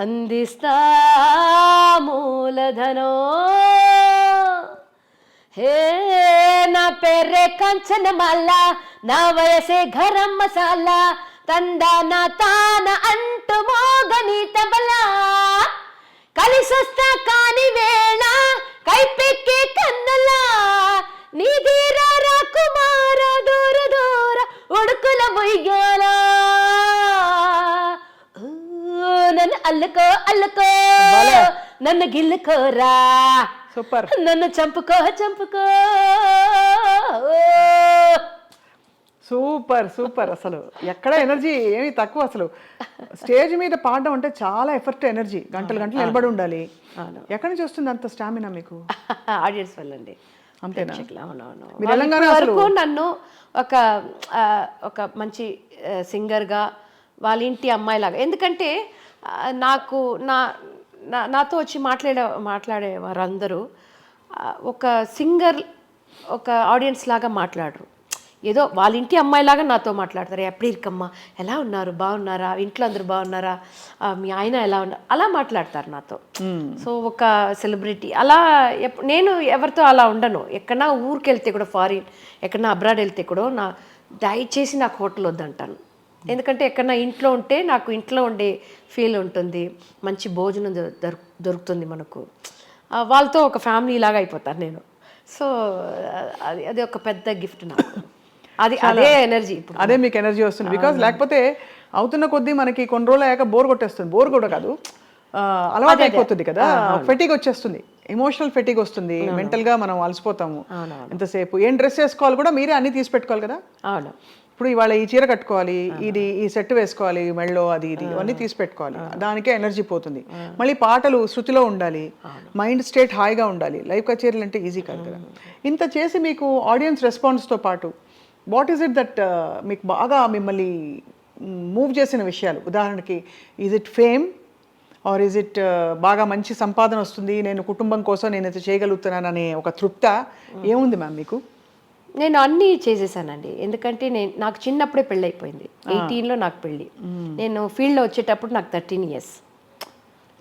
S2: అందిస్తా మూలధనం. హే నా పేరే కంచనమాల, నా వయసే గరం మసాలా, తందాన తాన అంటూ మోగని తబలా, కలిసొస్తా కాని వేళ కైపెక్కే కన్నలా, నీ దీరా రాకుమార దూర దూర ఉడుకుల ముయ్యాల, నన్ను అల్లుకో అల్లుకో నన్ను గిల్లుకోరా,
S1: సూపర్
S2: నన్ను చంపుకో చంపుకో.
S1: Super super. అసలు ఎక్కడ ఎనర్జీ ఏమి తక్కువ. అసలు స్టేజ్ మీద పాడడం అంటే చాలా ఎఫర్ట్, ఎనర్జీ, గంటలు గంటలు నిలబడి ఉండాలి. ఎక్కడి నుంచి వస్తుంది అంత స్టామినా మీకు?
S2: ఆడియన్స్ వల్ల అండి.
S1: అంతేనా?
S2: అవునవును.
S1: మీరు తెలంగాణ
S2: వరకు నన్ను ఒక మంచి సింగర్గా వాళ్ళ ఇంటి అమ్మాయిలాగా, ఎందుకంటే నాకు నాతో వచ్చి మాట్లాడే వారందరూ ఒక సింగర్ ఒక ఆడియన్స్ లాగా మాట్లాడరు, ఏదో వాళ్ళ ఇంటి అమ్మాయిలాగా నాతో మాట్లాడతారు. ఎప్పుడు ఇరుకమ్మ ఎలా ఉన్నారు, బాగున్నారా, ఇంట్లో అందరూ బాగున్నారా, మీ ఆయన ఎలా ఉన్నారు, అలా మాట్లాడతారు నాతో. సో ఒక సెలబ్రిటీ అలా నేను ఎవరితో అలా ఉండను. ఎక్కడన్నా ఊరికి వెళ్తే కూడా, ఫారిన్ ఎక్కడన్నా అబ్రాడ్ వెళ్తే కూడా దయచేసి నాకు హోటల్ వద్దంటాను. ఎందుకంటే ఎక్కడన్నా ఇంట్లో ఉంటే నాకు ఇంట్లో ఉండే ఫీల్ ఉంటుంది, మంచి భోజనం దొరుకుతుంది మనకు, వాళ్ళతో ఒక ఫ్యామిలీ లాగా అయిపోతాను నేను. సో అది ఒక పెద్ద గిఫ్ట్ నాకు. అదే ఎనర్జీ ఇప్పుడు,
S1: అదే మీకు ఎనర్జీ వస్తుంది. బికాజ్ లేకపోతే అవుతున్న కొద్దీ మనకి కొన్ని రోజులు అయ్యాక బోర్ కొట్టేస్తుంది. బోర్ కూడా కాదు, అలవాటు అయిపోతుంది కదా, ఫెటిగ్ వచ్చేస్తుంది, ఎమోషనల్ ఫెటిగ్ వస్తుంది, మెంటల్ గా మనం అలసిపోతాము. ఎంతసేపు ఏం డ్రెస్ వేసుకోవాలి కూడా మీరే అన్ని తీసి పెట్టుకోవాలి కదా.
S2: అవును,
S1: ఇప్పుడు ఇవాళ ఈ చీర కట్టుకోవాలి, ఈ సెట్ వేసుకోవాలి, మెళ్ళో అది ఇది అన్నీ తీసి పెట్టుకోవాలి, దానికే ఎనర్జీ పోతుంది. మళ్ళీ పాటలు శృతిలో ఉండాలి, మైండ్ స్టేట్ హాయిగా ఉండాలి. లైవ్ కచేరీలు అంటే ఈజీ కాదు కదా. ఇంత చేసి మీకు ఆడియన్స్ రెస్పాన్స్తో పాటు వాట్ ఈస్ ఇట్ దట్ మీకు బాగా మిమ్మల్ని మూవ్ చేసిన విషయాలు? ఉదాహరణకి is it fame or is it బాగా మంచి సంపాదన వస్తుంది, నేను కుటుంబం కోసం నేను ఇది చేయగలుగుతున్నాను అనే ఒక తృప్త ఏముంది మ్యామ్ మీకు?
S2: నేను అన్నీ చేసేసానండి. ఎందుకంటే నాకు చిన్నప్పుడే పెళ్ళి అయిపోయింది. 18లో నాకు పెళ్ళి. నేను ఫీల్డ్లో వచ్చేటప్పుడు నాకు 13 years,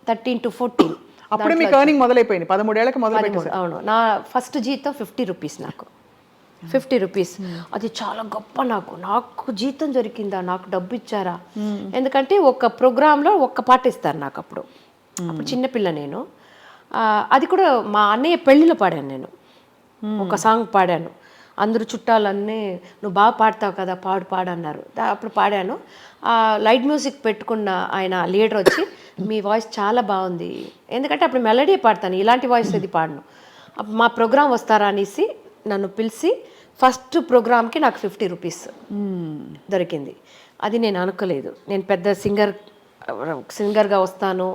S2: 13 to 14.
S1: అప్పుడే మీకు ఎర్నింగ్ మొదలైపోయింది, 13 ఏళ్ళకి మొదలైపోయింది.
S2: అవును, నా ఫస్ట్ జీతం 50 rupees, నాకు 50 rupees. అది చాలా గొప్ప. నాకు జీతం దొరికిందా, నాకు డబ్బు ఇచ్చారా, ఎందుకంటే ఒక ప్రోగ్రాంలో ఒక్క పాట ఇస్తారు నాకు. అప్పుడు చిన్నపిల్ల నేను. అది కూడా మా అన్నయ్య పెళ్ళిలో పాడాను నేను, ఒక సాంగ్ పాడాను. అందరూ చుట్టాలన్నీ నువ్వు బాగా పాడతావు కదా, పాడన్నారు. అప్పుడు పాడాను. లైట్ మ్యూజిక్ పెట్టుకున్న ఆయన లీడర్ వచ్చి మీ వాయిస్ చాలా బాగుంది, ఎందుకంటే అప్పుడు మెలడీ పాడతాను, ఇలాంటి వాయిస్ అది పాడను, మా ప్రోగ్రాం వస్తారా అనేసి నన్ను పిలిచి ఫస్ట్ ప్రోగ్రామ్కి నాకు 50 rupees దొరికింది. అది నేను అనుకోలేదు. నేను పెద్ద సింగర్గా వస్తాను,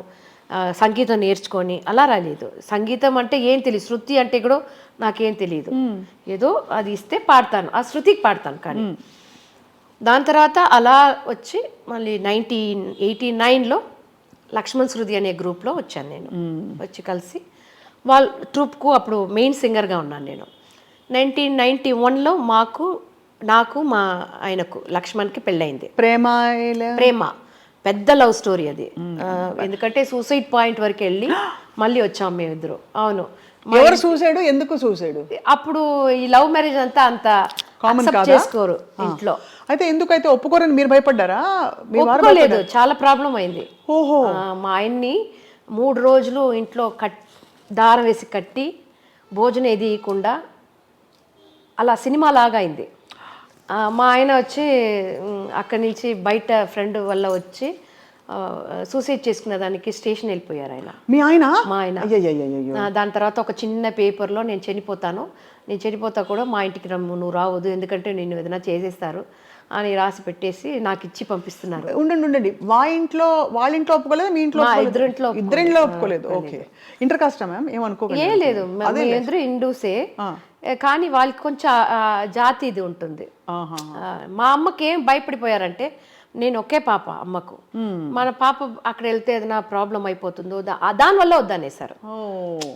S2: సంగీతం నేర్చుకొని అలా రాలేదు. సంగీతం అంటే ఏం తెలియదు, శృతి అంటే కూడా నాకేం తెలియదు. ఏదో అది ఇస్తే పాడతాను, ఆ శృతికి పాడతాను. కానీ దాని తర్వాత అలా వచ్చి మళ్ళీ 1989లో లక్ష్మణ్ శృతి అనే గ్రూప్లో వచ్చాను నేను. వచ్చి కలిసి వాళ్ళ ట్రూప్కు అప్పుడు మెయిన్ సింగర్గా ఉన్నాను నేను. 1991లో నాకు మా ఆయనకు లక్ష్మణ్కి పెళ్ళయింది. ప్రేమ పెద్ద లవ్ స్టోరీ అది. ఎందుకంటే సూసైడ్ పాయింట్ వరకు వెళ్ళి మళ్ళీ వచ్చాం మేమిద్దరు. అవును.
S1: ఎవరు సూసైడ్, ఎందుకు సూసైడ్?
S2: అప్పుడు ఈ లవ్ మ్యారేజ్ అంత కామన్ చేసుకోరు ఇంట్లో.
S1: అయితే ఎందుకైతే ఒప్పుకోరని మీరు భయపడ్డారా?
S2: ఒప్పుకోలేదు, చాలా ప్రాబ్లం అయింది.
S1: ఓహో.
S2: మా ఆయన్ని 3 రోజులు ఇంట్లో దారం వేసి కట్టి భోజనం ఏది ఇవ్వకుండా అలా సినిమా లాగా అయింది. మా ఆయన వచ్చి అక్కడి నుంచి బయట ఫ్రెండ్ వల్ల వచ్చి సూసైడ్ చేసుకునే దానికి స్టేషన్ వెళ్ళిపోయారు ఆయన.
S1: మీ ఆయన?
S2: మా ఆయన.
S1: అయ్యయ్యయ్యయ్యో.
S2: దాని తర్వాత ఒక చిన్న పేపర్లో నేను చనిపోతా కూడా మా ఇంటికి నువ్వు రావద్దు, ఎందుకంటే నిన్ను ఏదైనా చేసేస్తారు అని రాసి పెట్టేసి నాకు ఇచ్చి పంపిస్తున్నారు.
S1: ఉండండి, వాళ్ళ ఇంట్లో ఒప్పుకోలేదు, మీ ఇంట్లో ఇద్దరింట్లో ఒప్పుకోలేదు. ఓకే, ఇంటర్ కాస్టా మ్యామ్? ఏమనుకోలేదు.
S2: ఏం లేదు, ఇద్దరు హిందూసే, కానీ వాళ్ళకి కొంచెం జాతి ఇది ఉంటుంది. మా అమ్మకి ఏం భయపడిపోయారంటే, నేను ఒకే పాప అమ్మకు, మన పాప అక్కడ వెళ్తే ఏదైనా ప్రాబ్లం అయిపోతుందో దానివల్ల వద్దనేసారు,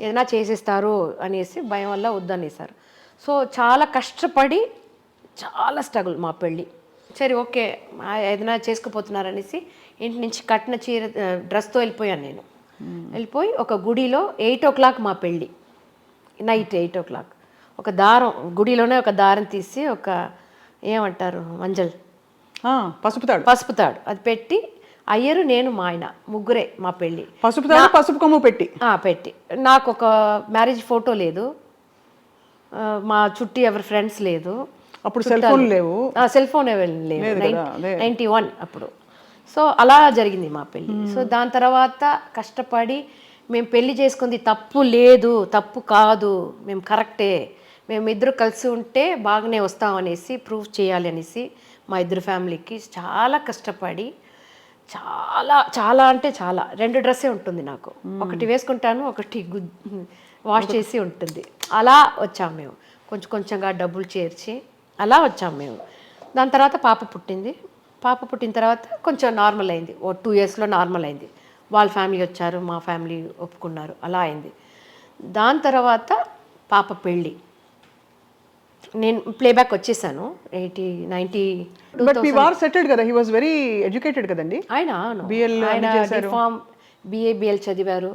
S2: ఏదైనా చేసేస్తారు అనేసి భయం వల్ల వద్దనేసారు. సో చాలా కష్టపడి చాలా స్ట్రగుల్ మా పెళ్ళి. సరే ఓకే ఏదైనా చేసుకుపోతున్నారనేసి ఇంటి నుంచి కట్టిన చీర డ్రెస్తో వెళ్ళిపోయాను నేను. వెళ్ళిపోయి ఒక గుడిలో 8 o'clock మా పెళ్ళి, నైట్ 8 o'clock. ఒక దారం గుడిలోనే ఒక దారం తీసి ఒక ఏమంటారు మంజల్ పసుపు తాడు అది పెట్టి అయ్యరు నేను మా ఆయన ముగ్గురే మా పెళ్ళి.
S1: పసుపు కొమ్ము పెట్టి
S2: నాకు ఒక మ్యారేజ్ ఫోటో లేదు, మా చుట్టూ ఎవరి ఫ్రెండ్స్ లేదు,
S1: అప్పుడు సెల్ ఫోన్ లేవు,
S2: 91 అప్పుడు. సో అలా జరిగింది మా పెళ్ళి. సో దాని తర్వాత కష్టపడి మేము పెళ్లి చేసుకుంది తప్పు లేదు, తప్పు కాదు, మేము కరెక్టే, మేము ఇద్దరు కలిసి ఉంటే బాగానే వస్తామనేసి ప్రూవ్ చేయాలి అనేసి మా ఇద్దరు ఫ్యామిలీకి చాలా కష్టపడి చాలా అంటే చాలా 2 డ్రెస్సే ఉంటుంది నాకు, ఒకటి వేసుకుంటాను, ఒకటి వాష్ చేసి ఉంటుంది. అలా వచ్చాము మేము, కొంచెంగా డబ్బులు చేర్చి అలా వచ్చాము మేము. దాని తర్వాత పాప పుట్టిన తర్వాత కొంచెం నార్మల్ అయింది, 2 yearsలో నార్మల్ అయింది. వాళ్ళ ఫ్యామిలీ వచ్చారు, మా ఫ్యామిలీ ఒప్పుకున్నారు, అలా అయింది. దాని తర్వాత పాప పెళ్ళి, నేను ప్లేబ్యాక్ వచ్చేసాను 90.
S1: బట్ మీ వారు సెటిల్డ్ కదా, హి వాస్ వెరీ ఎడ్యుకేటెడ్ కదండి.
S2: ఆయన డిఫార్మ్ BA చదివారు.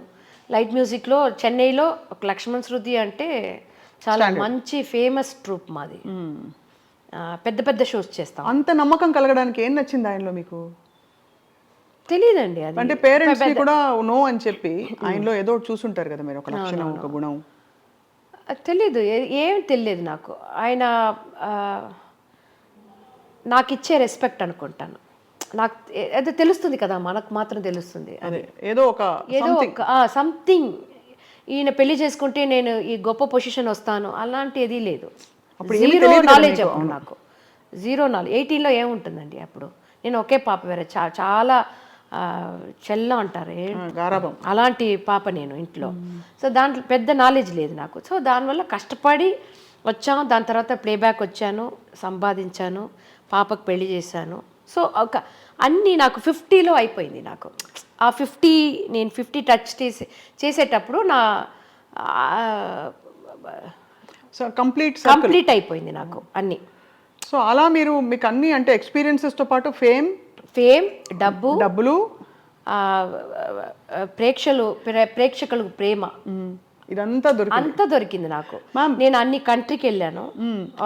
S2: లైట్ మ్యూజిక్లో చెన్నైలో ఒక లక్ష్మణ్ శృతి అంటే చాలా మంచి ఫేమస్ ట్రూప్ మాది, పెద్ద షోస్ చేస్తాం.
S1: అంత నమ్మకం కలగడానికి ఏం నచ్చింది ఆయనలో మీకు?
S2: తెలియదండి, అది
S1: అంటే పేరెంట్స్ కూడా నో అని చెప్పి ఆయనలో ఏదో చూసుంటారు కదా మీరు, ఒక లక్షణం ఒక గుణం.
S2: తెలీదు, ఏం తెలియదు నాకు. ఆయన నాకు ఇచ్చే రెస్పెక్ట్ అనుకుంటాను, నాకు అది తెలుస్తుంది కదా, మనకు మాత్రం తెలుస్తుంది.
S1: ఏదో ఒక
S2: సంథింగ్, ఈయన పెళ్లి చేసుకుంటే నేను ఈ గొప్ప పొజిషన్ వస్తాను అలాంటిది లేదు. జీరో నాలెడ్జ్ అప్పుడు నాకు, జీరో నాలెడ్జ్. 18లో ఏముంటుందండి అప్పుడు, నేను ఒకే పాప, వేరే చాలా చెల్ల అంటారు అలాంటి పాప నేను ఇంట్లో. సో దాంట్లో పెద్ద నాలెడ్జ్ లేదు నాకు. సో దానివల్ల కష్టపడి వచ్చాను. దాని తర్వాత ప్లేబ్యాక్ వచ్చాను, సంపాదించాను, పాపకు పెళ్లి చేశాను. సో ఒక అన్నీ నాకు 50లో అయిపోయింది నాకు. ఆ 50 నేను 50 టచ్ చేసేటప్పుడు నా
S1: సో కంప్లీట్
S2: అయిపోయింది నాకు అన్నీ.
S1: సో అలా మీకు అన్ని అంటే ఎక్స్పీరియన్సెస్తో పాటు ఫేమ్, డబ్బులు,
S2: ప్రేక్షకులకు ప్రేమ,
S1: ఇదంతా
S2: దొరికింది నాకు. నేను అన్ని కంట్రీకి వెళ్ళాను,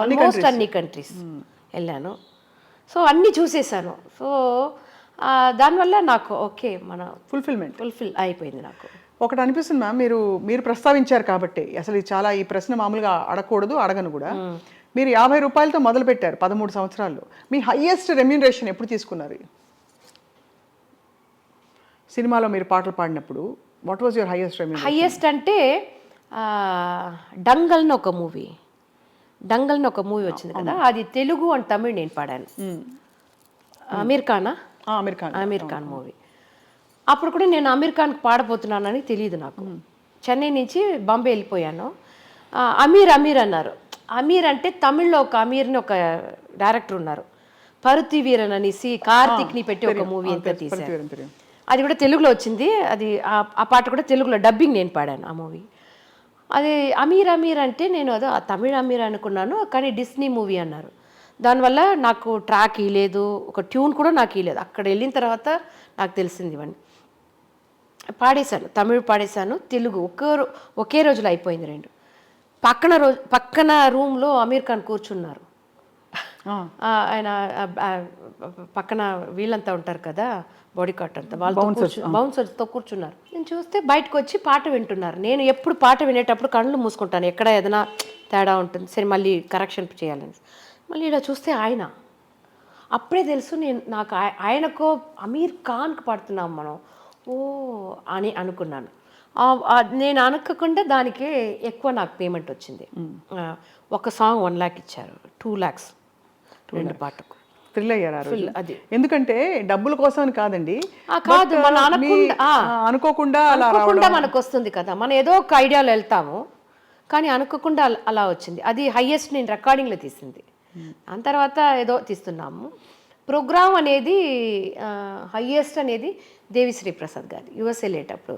S2: ఆల్మోస్ట్ అన్ని కంట్రీస్ వెళ్ళాను. సో అన్నీ చూసేసాను. సో దానివల్ల నాకు ఓకే మన ఫుల్ఫిల్ అయిపోయింది నాకు.
S1: ఒకటి అనిపిస్తుంది మ్యామ్, మీరు ప్రస్తావించారు కాబట్టి అసలు ఈ ప్రశ్న మామూలుగా అడగకూడదు, అడగను కూడా. మీరు 50 రూపాయలతో మొదలు పెట్టారు 13 సంవత్సరాల్లో. మీ హైయెస్ట్ రెమ్యూనరేషన్ ఎప్పుడు తీసుకున్నారు? సినిమాలో మీరు పాటలు పాడినప్పుడు what was your highest remuneration?
S2: Highest అంటే డంగల్ని ఒక మూవీ వచ్చింది కదా, అది తెలుగు అండ్ తమిళ్ నేను పాడాను. అమీర్ ఖాన్ మూవీ. అప్పుడు కూడా నేను అమీర్ ఖాన్కి పాడబోతున్నానని తెలియదు నాకు. చెన్నై నుంచి బాంబే వెళ్ళిపోయాను. అమీర్ అన్నారు. అమీర్ అంటే తమిళ్లో ఒక అమీర్ని ఒక డైరెక్టర్ ఉన్నారు, పరుతి వీరన్ అనేసి కార్తిక్ని పెట్టి ఒక మూవీ ఎంత తీశారు. అది కూడా తెలుగులో వచ్చింది. అది ఆ పాట కూడా తెలుగులో డబ్బింగ్ నేను పాడాను ఆ మూవీ. అది అమీర్ అంటే నేను అదో తమిళ అమీర్ అనుకున్నాను, కానీ డిస్నీ మూవీ అన్నారు. దానివల్ల నాకు ట్రాక్ ఇవ్వలేదు, ఒక ట్యూన్ కూడా నాకు ఇవ్వలేదు. అక్కడ వెళ్ళిన తర్వాత నాకు తెలిసింది ఇవన్నీ. పాడేశాను, తమిళ్ పాడేశాను, తెలుగు ఒకే రోజులో అయిపోయింది 2. పక్కన రూమ్లో అమీర్ ఖాన్ కూర్చున్నారు. ఆయన పక్కన వీళ్ళంతా ఉంటారు కదా, బాడీ కార్ట్ అంతా, వాళ్ళతో బౌన్సర్స్తో కూర్చున్నారు. నేను చూస్తే బయటకు వచ్చి పాట వింటున్నారు. నేను ఎప్పుడు పాట వినేటప్పుడు కళ్ళు మూసుకుంటాను, ఎక్కడ ఏదైనా తేడా ఉంటుంది, సరే మళ్ళీ కరెక్షన్ చేయాలని. మళ్ళీ ఇలా చూస్తే ఆయన అప్పుడే తెలుసు నాకు ఆయనకో అమీర్ ఖాన్కి పాడుతున్నాం మనం ఓ అని అనుకున్నాను. నేను అనుకోకుండా దానికి ఎక్కువ నాకు పేమెంట్ వచ్చింది. ఒక సాంగ్ 1 lakh ఇచ్చారు, 2 lakhs 2 పాటకు.
S1: థ్రిల్ అయ్యారు ఆ రోజు.
S2: అది
S1: ఎందుకంటే డబ్బుల కోసం అని కాదండి,
S2: కాదు, మన
S1: అనుకోకుండా
S2: అనుకోకుండా మనకు వస్తుంది కదా, మనం ఏదో ఒక ఐడియాలో వెళ్తాము కానీ అనుకోకుండా అలా వచ్చింది. అది హైయెస్ట్ నేను రికార్డింగ్లో తీసింది. దాని తర్వాత ఏదో తీస్తున్నాము. ప్రోగ్రామ్ అనేది హైయెస్ట్ అనేది దేవిశ్రీ ప్రసాద్ గారి యుఎస్ఏ లేటప్పుడు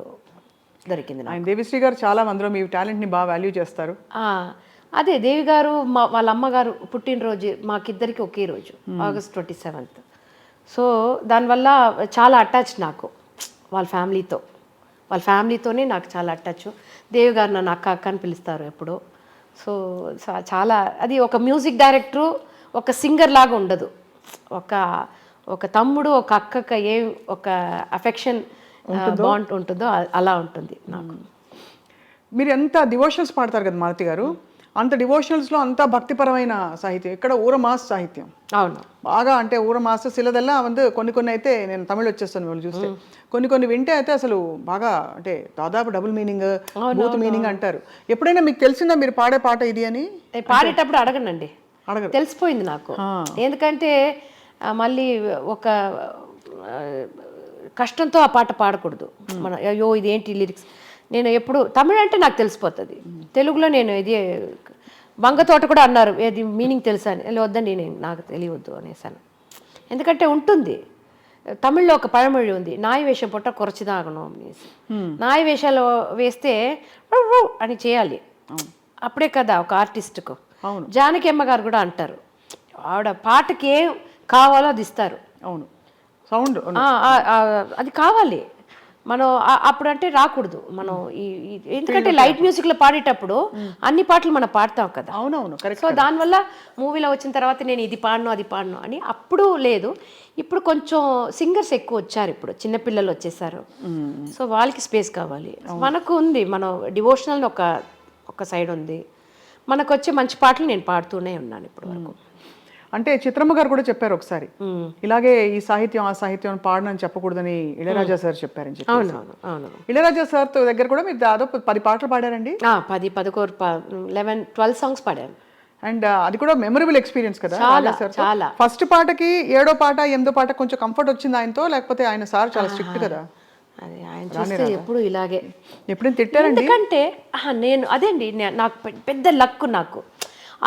S2: దొరికింది నాకు.
S1: ఆయన దేవిశ్రీ గారు చాలా మందిలో మీ టాలెంట్ని బాగా వాల్యూ చేస్తారు.
S2: అదే దేవి గారు వాళ్ళ అమ్మగారు పుట్టినరోజు మాకిద్దరికి ఒకే రోజు, August 27th. సో దానివల్ల చాలా అటాచ్ నాకు వాళ్ళ ఫ్యామిలీతోనే నాకు చాలా అటాచ్. దేవి గారు నన్ను అక్క అక్క అని పిలుస్తారు ఎప్పుడు. సో చాలా అది ఒక మ్యూజిక్ డైరెక్టరు ఒక సింగర్ లాగా ఉండదు, ఒక తమ్ముడు ఒక అక్కక ఒక అఫెక్షన్ బాండ్ ఉంటుందో అలా ఉంటుంది నాకు.
S1: మీరు ఎంత డివోషనల్స్ పాడతారు కదా మాలతి గారు, అంత డివోషనల్స్లో అంత భక్తిపరమైన సాహిత్యం, ఇక్కడ ఊర మాస్ సాహిత్యం.
S2: అవును, బాగా
S1: అంటే ఊర మాస్ సిలదల్లా కొన్ని అయితే నేను తమిళ్ వచ్చేస్తాను వాళ్ళు చూస్తే, కొన్ని వింటే అయితే అసలు బాగా అంటే దాదాపు డబుల్ మీనింగ్ బూత్ మీనింగ్ అంటారు. ఎప్పుడైనా మీకు తెలిసిందా మీరు పాడే పాట ఇది అని?
S2: పాడేటప్పుడు అడగనండి, తెలిసిపోయింది నాకు. ఎందుకంటే మళ్ళీ ఒక కష్టంతో ఆ పాట పాడకూడదు మన, అయ్యో ఇదేంటి లిరిక్స్. నేను ఎప్పుడు తమిళ అంటే నాకు తెలిసిపోతుంది, తెలుగులో నేను ఇది వంగతోట కూడా అన్నారు ఏది మీనింగ్ తెలుసా అని, వద్దండి నాకు తెలియవద్దు అనేసాను. ఎందుకంటే ఉంటుంది తమిళ్లో ఒక పഴమొഴి ఉంది, నాయ వేషం పొట్ట కొరచిదాగను అనేసి. నాయ వేషాలు వేస్తే అని చేయాలి, అప్పుడే కదా ఒక ఆర్టిస్ట్కు. జానకి అమ్మ గారు కూడా అంటారు, ఆవిడ పాటకి ఏం కావాలో అది ఇస్తారు.
S1: అవును, సౌండ్
S2: అది కావాలి. మనం అప్పుడు అంటే రాకూడదు మనం ఎందుకంటే లైట్ మ్యూజిక్లో పాడేటప్పుడు అన్ని పాటలు మనం పాడతాం కదా.
S1: అవునవును,
S2: సో దానివల్ల మూవీలో వచ్చిన తర్వాత నేను ఇది పాడను అది పాడను అని అప్పుడు లేదు. ఇప్పుడు కొంచెం సింగర్స్ ఎక్కువ వచ్చారు, ఇప్పుడు చిన్నపిల్లలు వచ్చేసారు. సో వాళ్ళకి స్పేస్ కావాలి, మనకు ఉంది. మనం డివోషనల్ ఒక సైడ్ ఉంది, మనకు వచ్చే మంచి పాటలు నేను పాడుతూనే ఉన్నాను ఇప్పటి వరకు.
S1: అంటే చిత్రమ్మ గారు కూడా చెప్పారు ఒకసారి, ఇలాగే ఈ సాహిత్యం ఆ సాహిత్యం పాడనని చెప్పకూడదని ఇళయరాజా సార్ చెప్పారని చెప్పి. ఇళయరాజా సార్ దగ్గర కూడా మీరు దాదాపు 10 పాటలు పాడారండి?
S2: 11-12 సాంగ్స్ పాడాను.
S1: అండ్ అది కూడా మెమరబుల్ ఎక్స్పీరియన్స్ కదా
S2: చాలా.
S1: ఫస్ట్ పాటకి 7వ పాట 8వ పాట కొంచెం కంఫర్ట్ వచ్చింది ఆయనతో, లేకపోతే ఆయన సార్ చాలా స్ట్రిక్ట్ కదా?
S2: అది ఆయన చూస్తే ఎప్పుడు ఇలాగే.
S1: ఎప్పుడైనా తిట్టారండి?
S2: ఎందుకంటే నేను అదేండి నాకు పెద్ద లక్, నాకు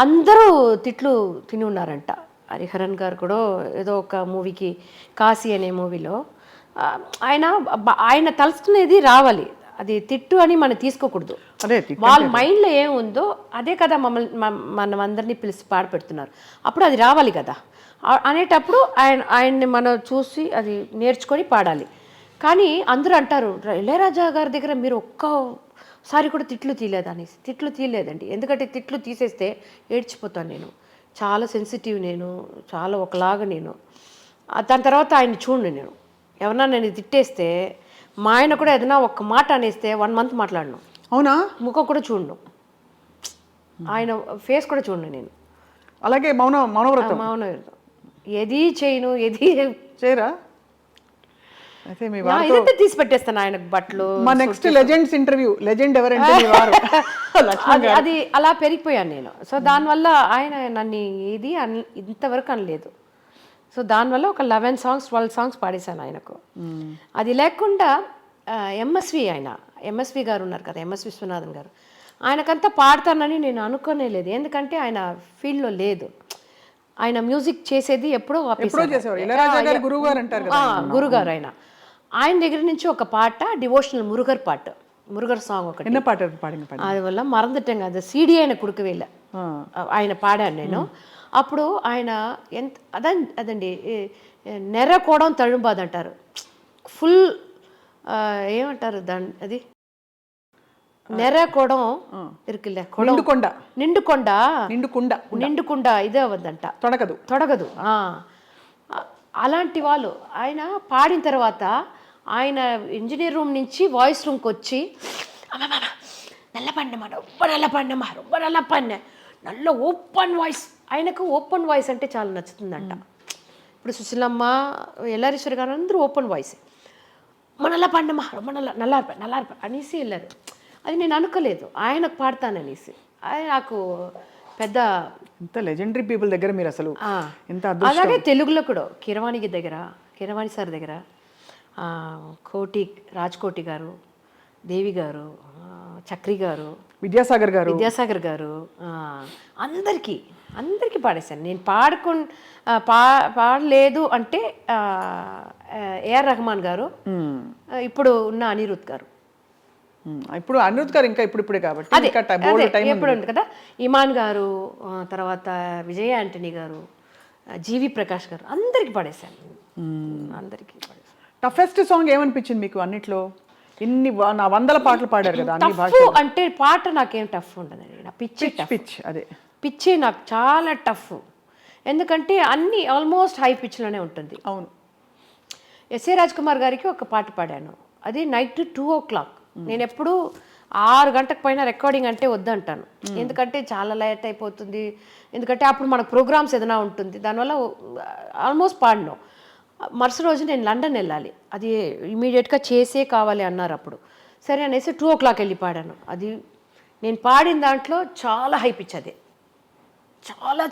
S2: అందరూ తిట్లు తిని ఉన్నారంట. హరిహరన్ గారు కూడా ఏదో ఒక మూవీకి, కాశీ అనే మూవీలో ఆయన తలుచుకునేది రావాలి, అది తిట్టు అని మనం తీసుకోకూడదు. వాళ్ళ మైండ్లో ఏముందో అదే కదా మనం అందరినీ పిలిచి పాడపెడుతున్నారు, అప్పుడు అది రావాలి కదా అనేటప్పుడు ఆయన్ని మనం చూసి అది నేర్చుకొని పాడాలి. కానీ అందరూ అంటారు ఇళయరాజా గారి దగ్గర మీరు ఒక్కసారి కూడా తిట్లు తీయలేదు అనేసి. తిట్లు తీయలేదండి, ఎందుకంటే తిట్లు తీసేస్తే ఏడ్చిపోతాను నేను, చాలా సెన్సిటివ్ నేను, చాలా ఒకలాగా నేను. దాని తర్వాత ఆయన్ని చూడండి, నేను ఎవరన్నా నేను తిట్టేస్తే మా ఆయన కూడా ఏదైనా ఒక్క మాట అనేస్తే 1 month మాట్లాడను.
S1: అవునా?
S2: ముఖం కూడా చూడను, ఆయన ఫేస్ కూడా చూడను నేను.
S1: అలాగే మౌనవ్రతం
S2: ఏది చేయను, ఏది
S1: చేయరా?
S2: అయితే ఇదంతా తీసి పెట్టేస్తాను ఆయనకు బట్టలు.
S1: మా నెక్స్ట్ లెజెండ్స్ ఇంటర్వ్యూ, లెజెండ్ ఎవరంటే మీ వారు.
S2: అది అలా పెరిగిపోయాను నేను. సో దానివల్ల ఆయన నన్ను ఏది ఇంతవరకు అనలేదు. సో దానివల్ల ఒక 11 songs 12 songs పాడేశాను ఆయనకు. అది లేకుండా ఎంఎస్వి గారు ఉన్నారు కదా, ఎంఎస్ విశ్వనాథన్ గారు, ఆయనకంతా పాడతానని నేను అనుకోనే లేదు. ఎందుకంటే ఆయన ఫీల్డ్లో లేదు, ఆయన మ్యూజిక్ చేసేది ఎప్పుడో గురుగారు. ఆయన దగ్గర నుంచి ఒక పాట డివోషనల్ మురుగర్ సాంగ్ ఒకటి, అది వల్ల మరందటం కాదు సీడీ ఆయన కుడుకువేళ ఆయన పాడాను నేను. అప్పుడు ఆయన ఎంత అదండి నెర్ర కోడం తழுంబాదు అంటారు, ఫుల్ ఏమంటారు దాన్ని, అది నెర్ర కోడం ఇరుకులే, నిండుకొండ ఇదే అవద్దంట, తొడగదు. అలాంటి వాళ్ళు ఆయన పాడిన తర్వాత ఆయన ఇంజనీర్ రూమ్ నుంచి వాయిస్ రూమ్కి వచ్చి నల్ల పన్నమ్మా రొబ్బ నల్ల పన్న నల్ల ఓపెన్ వాయిస్, ఆయనకు ఓపెన్ వాయిస్ అంటే చాలా నచ్చుతుందంట. ఇప్పుడు సుశీలమ్మ, ఎల్లారీశ్వరి గారు అందరూ ఓపెన్ వాయిస్, మనలా పాడినమ్మా, నల్లారిపా అనేసి వెళ్ళారు. అది నేను అనుకోలేదు ఆయనకు పాడతాననేసి. అది నాకు పెద్ద
S1: ఇంత లెజెండరీ పీపుల్ దగ్గర మీరు అసలు ఎంత
S2: అలాగే తెలుగులో కూడా కీరవాణి సార్ దగ్గర రాజ్కోటి గారు, దేవి గారు, చక్రి గారు,
S1: విద్యాసాగర్
S2: గారు అందరికీ పాడేశాను నేను. పాడలేదు అంటే ఏఆర్ రెహమాన్ గారు, ఇప్పుడు ఉన్న అనిరుద్ గారు.
S1: ఇప్పుడు అనిరుద్ గారు ఇంకా ఇప్పుడే కాబట్టి
S2: ఎప్పుడు ఉంది కదా, ఇమాన్ గారు, తర్వాత విజయ యాంటనీ గారు, జీవి ప్రకాష్ గారు, అందరికి పాడేశాను. అందరికి
S1: టఫెస్ట్ సాంగ్ ఏమనిపించింది మీకు అన్నిట్లో? ఇన్ని 100 పాటలు పాడారు కదా అన్ని భాష.
S2: అంటే పాట నాకేం టఫ్ ఉండదండి, నా పిచ్చి నాకు చాలా టఫ్. ఎందుకంటే అన్ని ఆల్మోస్ట్ హై పిచ్లోనే ఉంటుంది.
S1: అవును.
S2: ఎస్ఏ రాజ్ కుమార్ గారికి ఒక పాట పాడాను, అది నైట్ 2 o'clock. నేను ఎప్పుడు 6 గంటలకు పైన రికార్డింగ్ అంటే వద్దంటాను, ఎందుకంటే చాలా లేట్ అయిపోతుంది. ఎందుకంటే అప్పుడు మనకు ప్రోగ్రామ్స్ ఏదైనా ఉంటుంది, దానివల్ల ఆల్మోస్ట్ పాడినాం. మరుసటి రోజు నేను లండన్ వెళ్ళాలి, అది ఇమీడియట్గా చేసే కావాలి అన్నారు అప్పుడు. సరే అనేసి 2 o'clock వెళ్ళి పాడాను. అది నేను పాడిన దాంట్లో చాలా హై పిచ్, అదే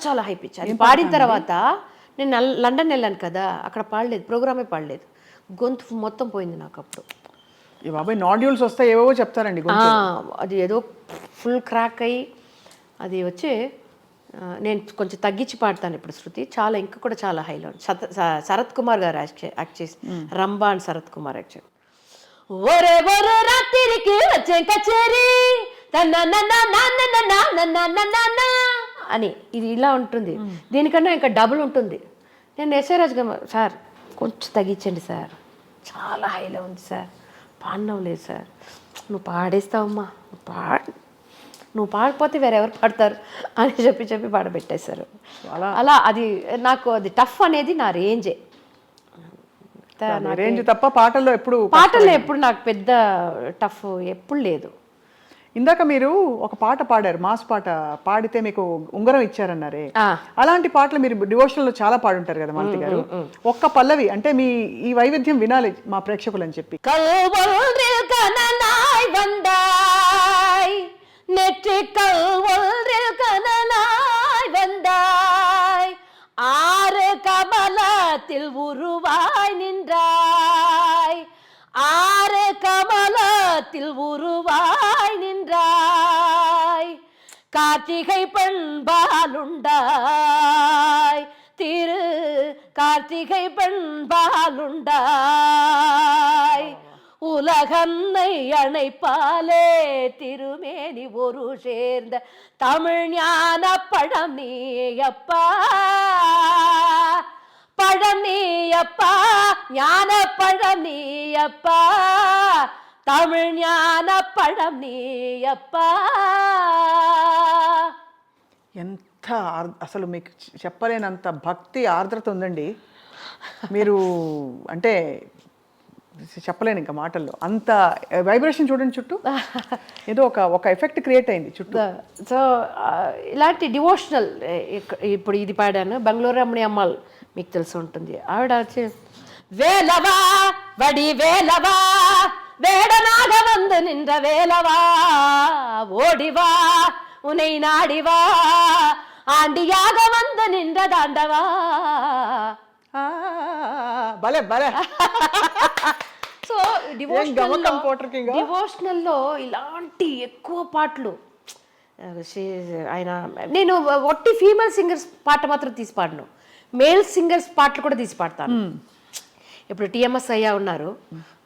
S2: చాలా హై పిచ్. అది పాడిన తర్వాత నేను లండన్ వెళ్ళాను కదా, అక్కడ పాడలేదు, ప్రోగ్రామే పాడలేదు, గొంతు మొత్తం పోయింది నాకు అప్పుడు.
S1: బాబాయ్ నాడ్యూల్స్ వస్తాయి ఏవో చెప్తారండి,
S2: అది ఏదో ఫుల్ క్రాక్ అయ్యి అది వచ్చి నేను కొంచెం తగ్గించి పాడతాను ఇప్పుడు శృతి, చాలా ఇంకా కూడా చాలా హైలో. శరత్ కుమార్ గారు యాక్ట్ చేసి, రంభా అండ్ శరత్ కుమార్ యాక్చువల్. ఒరే ఒరే రాత్రికి వచ్చే కచేరీ అని ఇది ఇలా ఉంటుంది, దీనికన్నా ఇంకా డబుల్ ఉంటుంది. నేను ఎస్ఏ రాజ్ కుమార్ సార్ కొంచెం తగ్గించండి సార్, చాలా హైలో ఉంది సార్, పాడడం లేదు సార్, నువ్వు పాడేస్తావమ్మా, నువ్వు పాడకపోతే వేరెవరు పాడతారు అని చెప్పి పాడబెట్టేశారు. అలా అది నాకు అది టఫ్ అనేది నా రేంజే.
S1: తప్ప పాటల్లో
S2: ఎప్పుడు నాకు పెద్ద టఫ్ ఎప్పుడు లేదు.
S1: ఇందాక మీరు ఒక పాట పాడారు, మాస్ పాట పాడితే మీకు ఉంగరం ఇచ్చారన్నారే, అలాంటి పాటలు మీరు డివోషనల్ లో చాలా పాడుంటారు కదా మాలతి గారు. ఒక్క పల్లవి అంటే మీ ఈ వైవిధ్యం వినాలి మా ప్రేక్షకులు అని చెప్పి.
S2: நெற்றிக்கல் ஒன்றில் கனலாய் வந்தாய், 6 கமலத்தில் உருவாய் நின்றாய், 6 கமலத்தில் உருவாய் நின்றாய், கார்த்திகை பெண்பாலுண்டாய், திரு கார்த்திகை பெண்பாலுண்டாய், உலகன்னை அணைப்பாலே திருமேனி ஒரு சேர்ந்த தமிழ் ஞான பழம் நீயப்பா, பழம் நீயப்பா, ஞான பழம் நீயப்பா, தமிழ் ஞான பழம் நீயப்பா.
S1: ఎంత అసలు మీకు చెప్పలేనంత భక్తి ఆర్ద్రత ఉందండి. మీరు అంటే చెప్పలేను ఇంకా మాటల్లో, అంత వైబ్రేషన్ చూడండి చుట్టూ, ఏదో ఒక ఎఫెక్ట్ క్రియేట్ అయింది చుట్టూ.
S2: సో ఇలాంటి డివోషనల్, ఇప్పుడు ఇది పాడాను, బెంగళూరు రమణి అమ్మాள் మీకు తెలిసి ఉంటుంది, ఆవిడ వచ్చి వేలవా వడి వేలవా వేడనాగ వందు నిன்ற వేలవా ఓడివా உனை நாடிவா ஆண்டியாக வந்து நின்ற தாண்டவா.
S1: భలే భలే.
S2: సో డివోషనల్లో ఇలాంటి ఎక్కువ పాటలు ఆయన, నేను ఒట్టి ఫీమేల్ సింగర్స్ పాట మాత్రం తీసి పాడను, మేల్ సింగర్స్ పాటలు కూడా తీసి పాడతాను. ఇప్పుడు టిఎంఎస్ అయ్యా ఉన్నారు,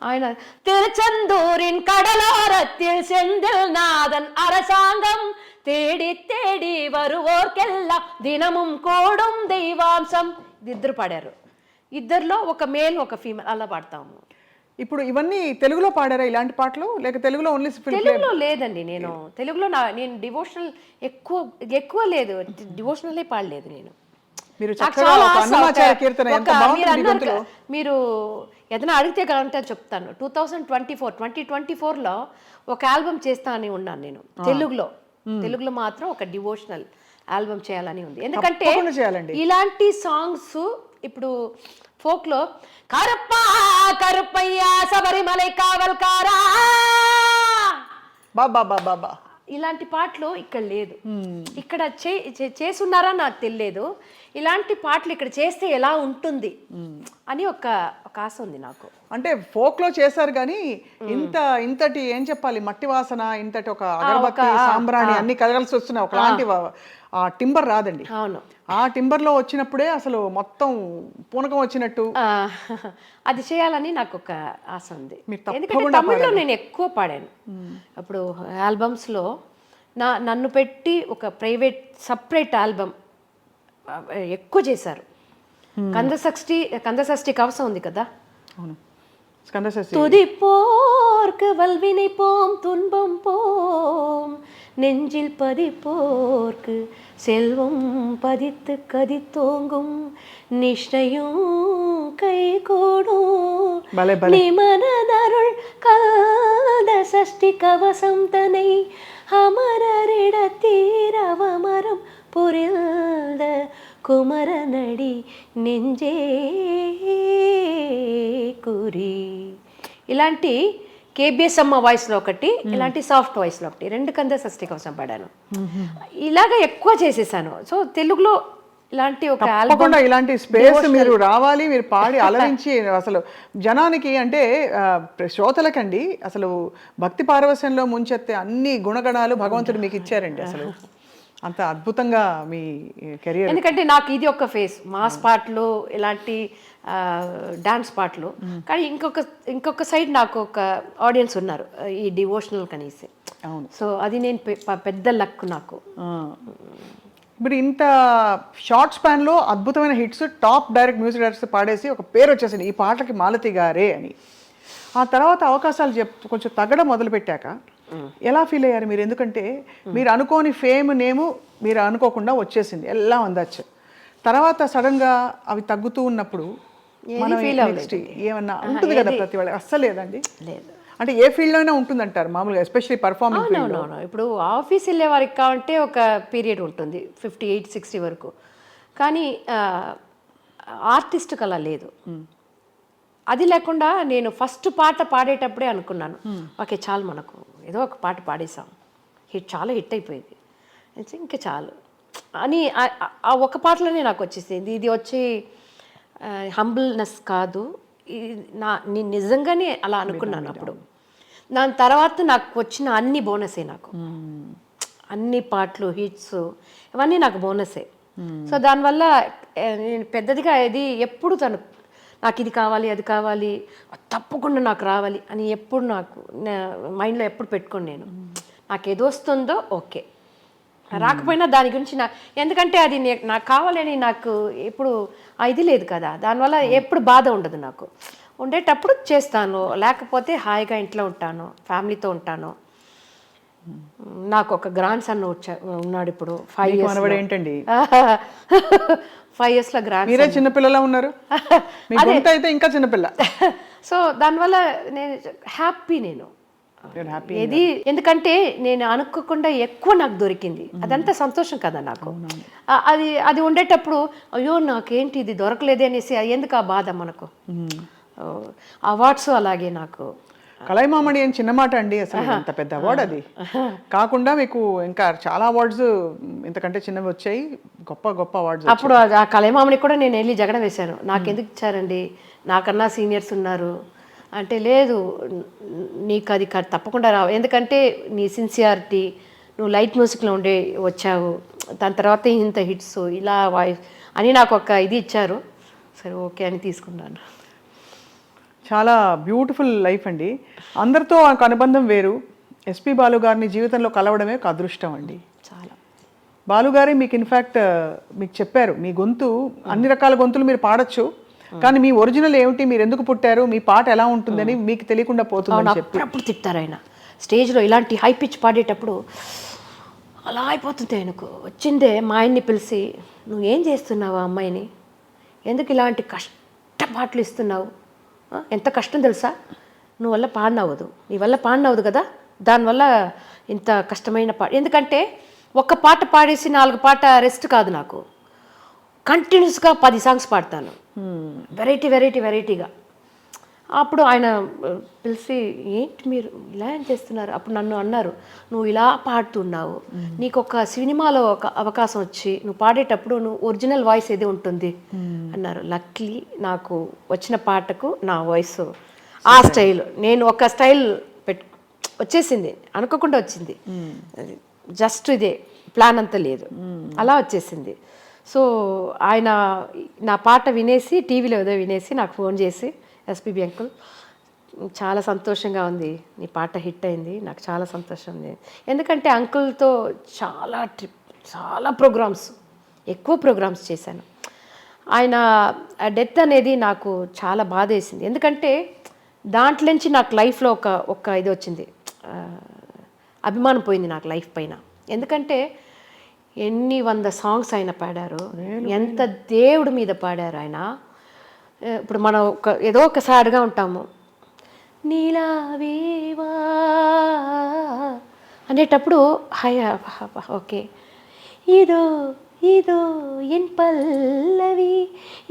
S2: ఆయన తిరుచెందూరిన్ கடலோரத்தில் செந்தில் நாதன் அரசாங்கம் தேடி தேடி வருவோர்కెల్లా దినముం కోడుం దైవాంశం, ఇద్దరు పాడారు, ఇద్దరిలో ఒక మేల్ ఒక ఫీమేల్ అలా పాడతాము.
S1: ఇప్పుడు ఇవన్నీ తెలుగులో పాడారా ఇలాంటి పాటలు, లేక తెలుగులో ఓన్లీ?
S2: తెలుగులో లేదండి, నేను తెలుగులో నేను డివోషనల్ ఎక్కువ లేదు, డివోషనలే పాడలేదు నేను. మీరు ఏదైనా అడిగితే కదంటే చెప్తాను. 2024లో ఒక ఆల్బమ్ చేస్తా అని ఉన్నాను నేను తెలుగులో మాత్రం ఒక డివోషనల్ ఆల్బమ్ చేయాలని ఉంది. ఎందుకంటే ఇలాంటి సాంగ్స్ ఇప్పుడు ఫోక్లో కరప్ప కరుప్పయ్య శబరిమలై కావల్కారా
S1: బాబా బాబా బాబా
S2: ఇలాంటి పాటలు ఇక్కడ లేదు. ఇక్కడ చేసున్నారా నాకు తెలియదు. ఇలాంటి పాటలు ఇక్కడ చేస్తే ఎలా ఉంటుంది అని ఒక ఆశ ఉంది నాకు.
S1: అంటే ఫోక్లో చేశారు కానీ ఇంతటి ఏం చెప్పాలి, మట్టి వాసన, ఇంతటి ఒక అగరబత్తి సాంబ్రాణి అన్ని కలగలిసి వస్తున్నాయి, ఒకలాంటి ఆ టింబర్ రాదండి.
S2: అవును,
S1: ఆ టింబర్లో వచ్చినప్పుడే అసలు మొత్తం పూనకం వచ్చినట్టు
S2: అది చేయాలని నాకు ఒక ఆశ ఉంది.
S1: మీరు
S2: ఎందుకంటే తమిళ్లో నేను ఎక్కువ పాడాను. అప్పుడు ఆల్బమ్స్లో నన్ను పెట్టి ఒక ప్రైవేట్ సపరేట్ ఆల్బమ్ ఎక్కువ చేశారు. కందషష్ఠి కవసం ఉంది కదా,
S1: అవును, స్కందషష్ఠి.
S2: துதிப்போர்க்கு வல்வினை போம் துன்பம் போம் நெஞ்சில் பதிப்போர்க்கு செல்வம் பதித்து கதித்தோங்கும் நிஷ்டையும் கை கூடும் நிமனதருள் காத சஷ்டி கவசம் தனை அமரரிடத்தீரவமரம் புரிந்த కుమరనడి నెంజే కురి. ఇలాంటి కేబిఎస్ అమ్మ వాయిస్లో ఒకటి, ఇలాంటి సాఫ్ట్ వాయిస్లో ఒకటి, 2 కందషష్ఠి కోసం పాడాను. ఇలాగ ఎక్కువ చేసేసాను. సో తెలుగులో ఇలాంటి ఒక
S1: తప్పకుండా ఇలాంటి స్పేస్ మీరు రావాలి, మీరు పాడి అలరించి అసలు జనానికి అంటే శ్రోతలకండి అసలు భక్తి పారవస్యంలో ముంచెత్తే అన్ని గుణగణాలు భగవంతుడు మీకు ఇచ్చారండి. అసలు అంత అద్భుతంగా మీ కెరియర్.
S2: ఎందుకంటే నాకు ఇది ఒక ఫేస్, మాస్ పాటలు, ఇలాంటి డాన్స్ పాటలు. కానీ ఇంకొక సైడ్ నాకు ఒక ఆడియన్స్ ఉన్నారు ఈ డివోషనల్ కనీసే.
S1: అవును,
S2: సో అది నేను పెద్ద లక్ నాకు.
S1: ఇప్పుడు ఇంత షార్ట్ స్పాన్లో అద్భుతమైన hits, top direct music directors పాడేసి ఒక పేరు వచ్చేసింది, ఈ పాటకి మాలతి గారే అని. ఆ తర్వాత అవకాశాలు కొంచెం తగ్గడం మొదలుపెట్టాక ఎలా ఫీల్ అయ్యారు మీరు? ఎందుకంటే మీరు అనుకోని ఫేమ్ నేము మీరు అనుకోకుండా వచ్చేసింది, ఎలా అందచ్చు. తర్వాత సడన్గా అవి తగ్గుతూ ఉన్నప్పుడు మనం నెక్స్ట్ ఏమన్నా ఉంటుంది కదా ప్రతి వాళ్ళకి? అస్సలు లేదండి.
S2: లేదు
S1: అంటే ఏ ఫీల్డ్లో అయినా ఉంటుందంటారు మామూలుగా, ఎస్పెషల్లీ పర్ఫార్మింగ్ ఫీల్డ్.
S2: ఇప్పుడు ఆఫీస్ వెళ్ళే వారికి కావంటే ఒక పీరియడ్ ఉంటుంది 58-60 వరకు. కానీ ఆర్టిస్ట్కి అలా లేదు. అది లేకుండా నేను ఫస్ట్ పాట పాడేటప్పుడే అనుకున్నాను, ఓకే చాలు, మనకు ఏదో ఒక పాట పాడేసాం, చాలా హిట్ అయిపోయింది, ఇంకా చాలు అని ఆ ఒక పాటలోనే నాకు వచ్చేసింది. ఇది వచ్చి హంబుల్నెస్ కాదు, నేను నిజంగానే అలా అనుకున్నాను అప్పుడు. దాని తర్వాత నాకు వచ్చిన అన్ని బోనసే, నాకు అన్ని పాటలు హిట్స్ ఇవన్నీ నాకు బోనసే. సో దానివల్ల నేను పెద్దదిగా ఇది ఎప్పుడు నాకు ఇది కావాలి, అది కావాలి, తప్పకుండా నాకు రావాలి అని ఎప్పుడు నాకు మైండ్లో ఎప్పుడు పెట్టుకోండి. నాకు ఏదో వస్తుందో ఓకే, రాకపోయినా దాని గురించి ఎందుకంటే అది నాకు కావాలని నాకు ఎప్పుడు ఇది లేదు కదా, దానివల్ల ఎప్పుడు బాధ ఉండదు. నాకు ఉండేటప్పుడు చేస్తాను, లేకపోతే హాయిగా ఇంట్లో ఉంటాను, ఫ్యామిలీతో ఉంటాను. నాకు ఒక గ్రాండ్ సన్ ఉన్నాడు ఇప్పుడు 5 years.
S1: ఏంటండి
S2: 5 years గ్రాండ్.
S1: మీరే చిన్నపిల్లలా ఉన్నారు, అయితే ఇంకా చిన్నపిల్ల.
S2: సో దానివల్ల నేను హ్యాపీ. ఇది ఎందుకంటే నేను అనుకోకుండా ఎక్కువ నాకు దొరికింది, అదంతా సంతోషం కదా నాకు. అది ఉండేటప్పుడు అయ్యో నాకేంటి ఇది దొరకలేదే అనేసి ఎందుకు ఆ బాధ మనకు. అవార్డ్స్ అలాగే నాకు
S1: కలైమామణి అని చిన్న మాట అండి, అసలు అంత పెద్ద అవార్డు అది కాకుండా మీకు ఇంకా చాలా అవార్డ్స్ ఇంతకంటే చిన్నవి వచ్చాయి, గొప్ప గొప్ప అవార్డ్స్.
S2: అప్పుడు ఆ కలైమామణి కూడా నేను వెళ్ళి జగడ వేశాను, నాకెందుకు ఇచ్చారండి, నాకన్నా సీనియర్స్ ఉన్నారు అంటే, లేదు నీకు అది తప్పకుండా రావు, ఎందుకంటే నీ సిన్సియారిటీ, నువ్వు లైట్ మ్యూజిక్లో వచ్చావు, దాని తర్వాత ఇంత హిట్స్ ఇలా వాయిస్ అని నాకు ఒక ఇది ఇచ్చారు. సరే ఓకే అని తీసుకున్నాను.
S1: చాలా బ్యూటిఫుల్ లైఫ్ అండి. అందరితో ఒక అనుబంధం వేరు. ఎస్పి బాలు గారిని జీవితంలో కలవడమే ఒక అదృష్టం అండి.
S2: చాలా.
S1: బాలుగారే మీకు ఇన్ఫ్యాక్ట్ మీకు చెప్పారు, మీ గొంతు అన్ని రకాల గొంతులు మీరు పాడొచ్చు, కానీ మీ ఒరిజినల్ ఏమిటి, మీరు ఎందుకు పుట్టారు, మీ పాట ఎలా ఉంటుందని మీకు తెలియకుండా పోతుందని చెప్పి
S2: అప్పుడు తిట్టారు ఆయన. స్టేజ్లో ఇలాంటి హై పిచ్ పాడేటప్పుడు అలా అయిపోతుంది ఆయనకు. వచ్చిందే మా ఆయన్ని పిలిచి, నువ్వు ఏం చేస్తున్నావు ఆ అమ్మాయిని, ఎందుకు ఇలాంటి కష్ట పాటలు ఇస్తున్నావు, ఎంత కష్టం తెలుసా, నువ్వు వల్ల పాడినవ్వదు, నీ వల్ల పాడినవ్వదు కదా, దానివల్ల ఇంత కష్టమైన పాట. ఎందుకంటే ఒక్క పాట పాడేసి 4 పాట రెస్ట్ కాదు, నాకు కంటిన్యూస్గా 10 సాంగ్స్ పాడతాను. వెరైటీగా. అప్పుడు ఆయన పిలిచి, ఏంటి మీరు ఇలా ఏం చేస్తున్నారు? అప్పుడు నన్ను అన్నారు, నువ్వు ఇలా పాడుతున్నావు, నీకు ఒక సినిమాలో ఒక అవకాశం వచ్చి నువ్వు పాడేటప్పుడు నువ్వు ఒరిజినల్ వాయిస్ ఏది ఉంటుంది అన్నారు. లక్కీలీ నాకు వచ్చిన పాటకు నా వాయిస్ ఆ స్టైల్, నేను ఒక స్టైల్ వచ్చేసింది, అనుకోకుండా వచ్చింది. జస్ట్ ఇదే ప్లాన్ అంతా లేదు, అలా వచ్చేసింది. సో ఆయన నా పాట వినేసి, టీవీలో ఏదో వినేసి నాకు ఫోన్ చేసి, ఎస్పీబీ అంకుల్ చాలా సంతోషంగా ఉంది, నీ పాట హిట్ అయింది, నాకు చాలా సంతోషం ఉంది. ఎందుకంటే అంకుల్తో చాలా ప్రోగ్రామ్స్, ఎక్కువ ప్రోగ్రామ్స్ చేశాను. ఆయన డెత్ అనేది నాకు చాలా బాధ వేసింది. ఎందుకంటే దాంట్లోంచి నాకు లైఫ్లో ఒక ఇది వచ్చింది, అభిమానం పోయింది నాకు లైఫ్ పైన. ఎందుకంటే ఎన్ని 100 సాంగ్స్ ఆయన పాడారు, ఎంత దేవుడి మీద పాడారు ఆయన. ఇప్పుడు మనం ఏదో ఒక సాడ్గా ఉంటాము, నీలావేవా అనేటప్పుడు హాయ్ ఓకే, இதோ இதோ என் பல்லவி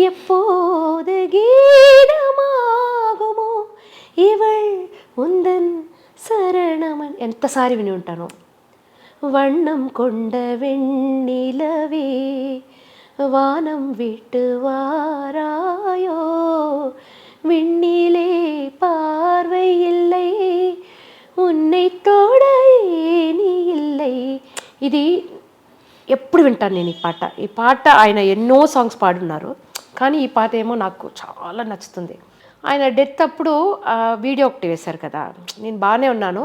S2: எப்போது గీతమాగుమో ఇవళ్ ఉందన్ శరణమని ఎంతసారి విని ఉంటాను. వண்ணం కొండ వెన్నెలవే வானம் விட்டு வாராயோ, விண்ணிலே பார்வை இல்லை, உன்னை తోడ ఏమీ இல்லை. ఇది ఎప్పుడు వింటాను నేను ఈ పాట ఆయన ఎన్నో సాంగ్స్ పాడున్నారు, కానీ ఈ పాట ఏమో నాకు చాలా నచ్చుతుంది. ఆయన డెత్ అప్పుడు వీడియో ఒకటి వేశారు కదా, నేను బాగానే ఉన్నాను,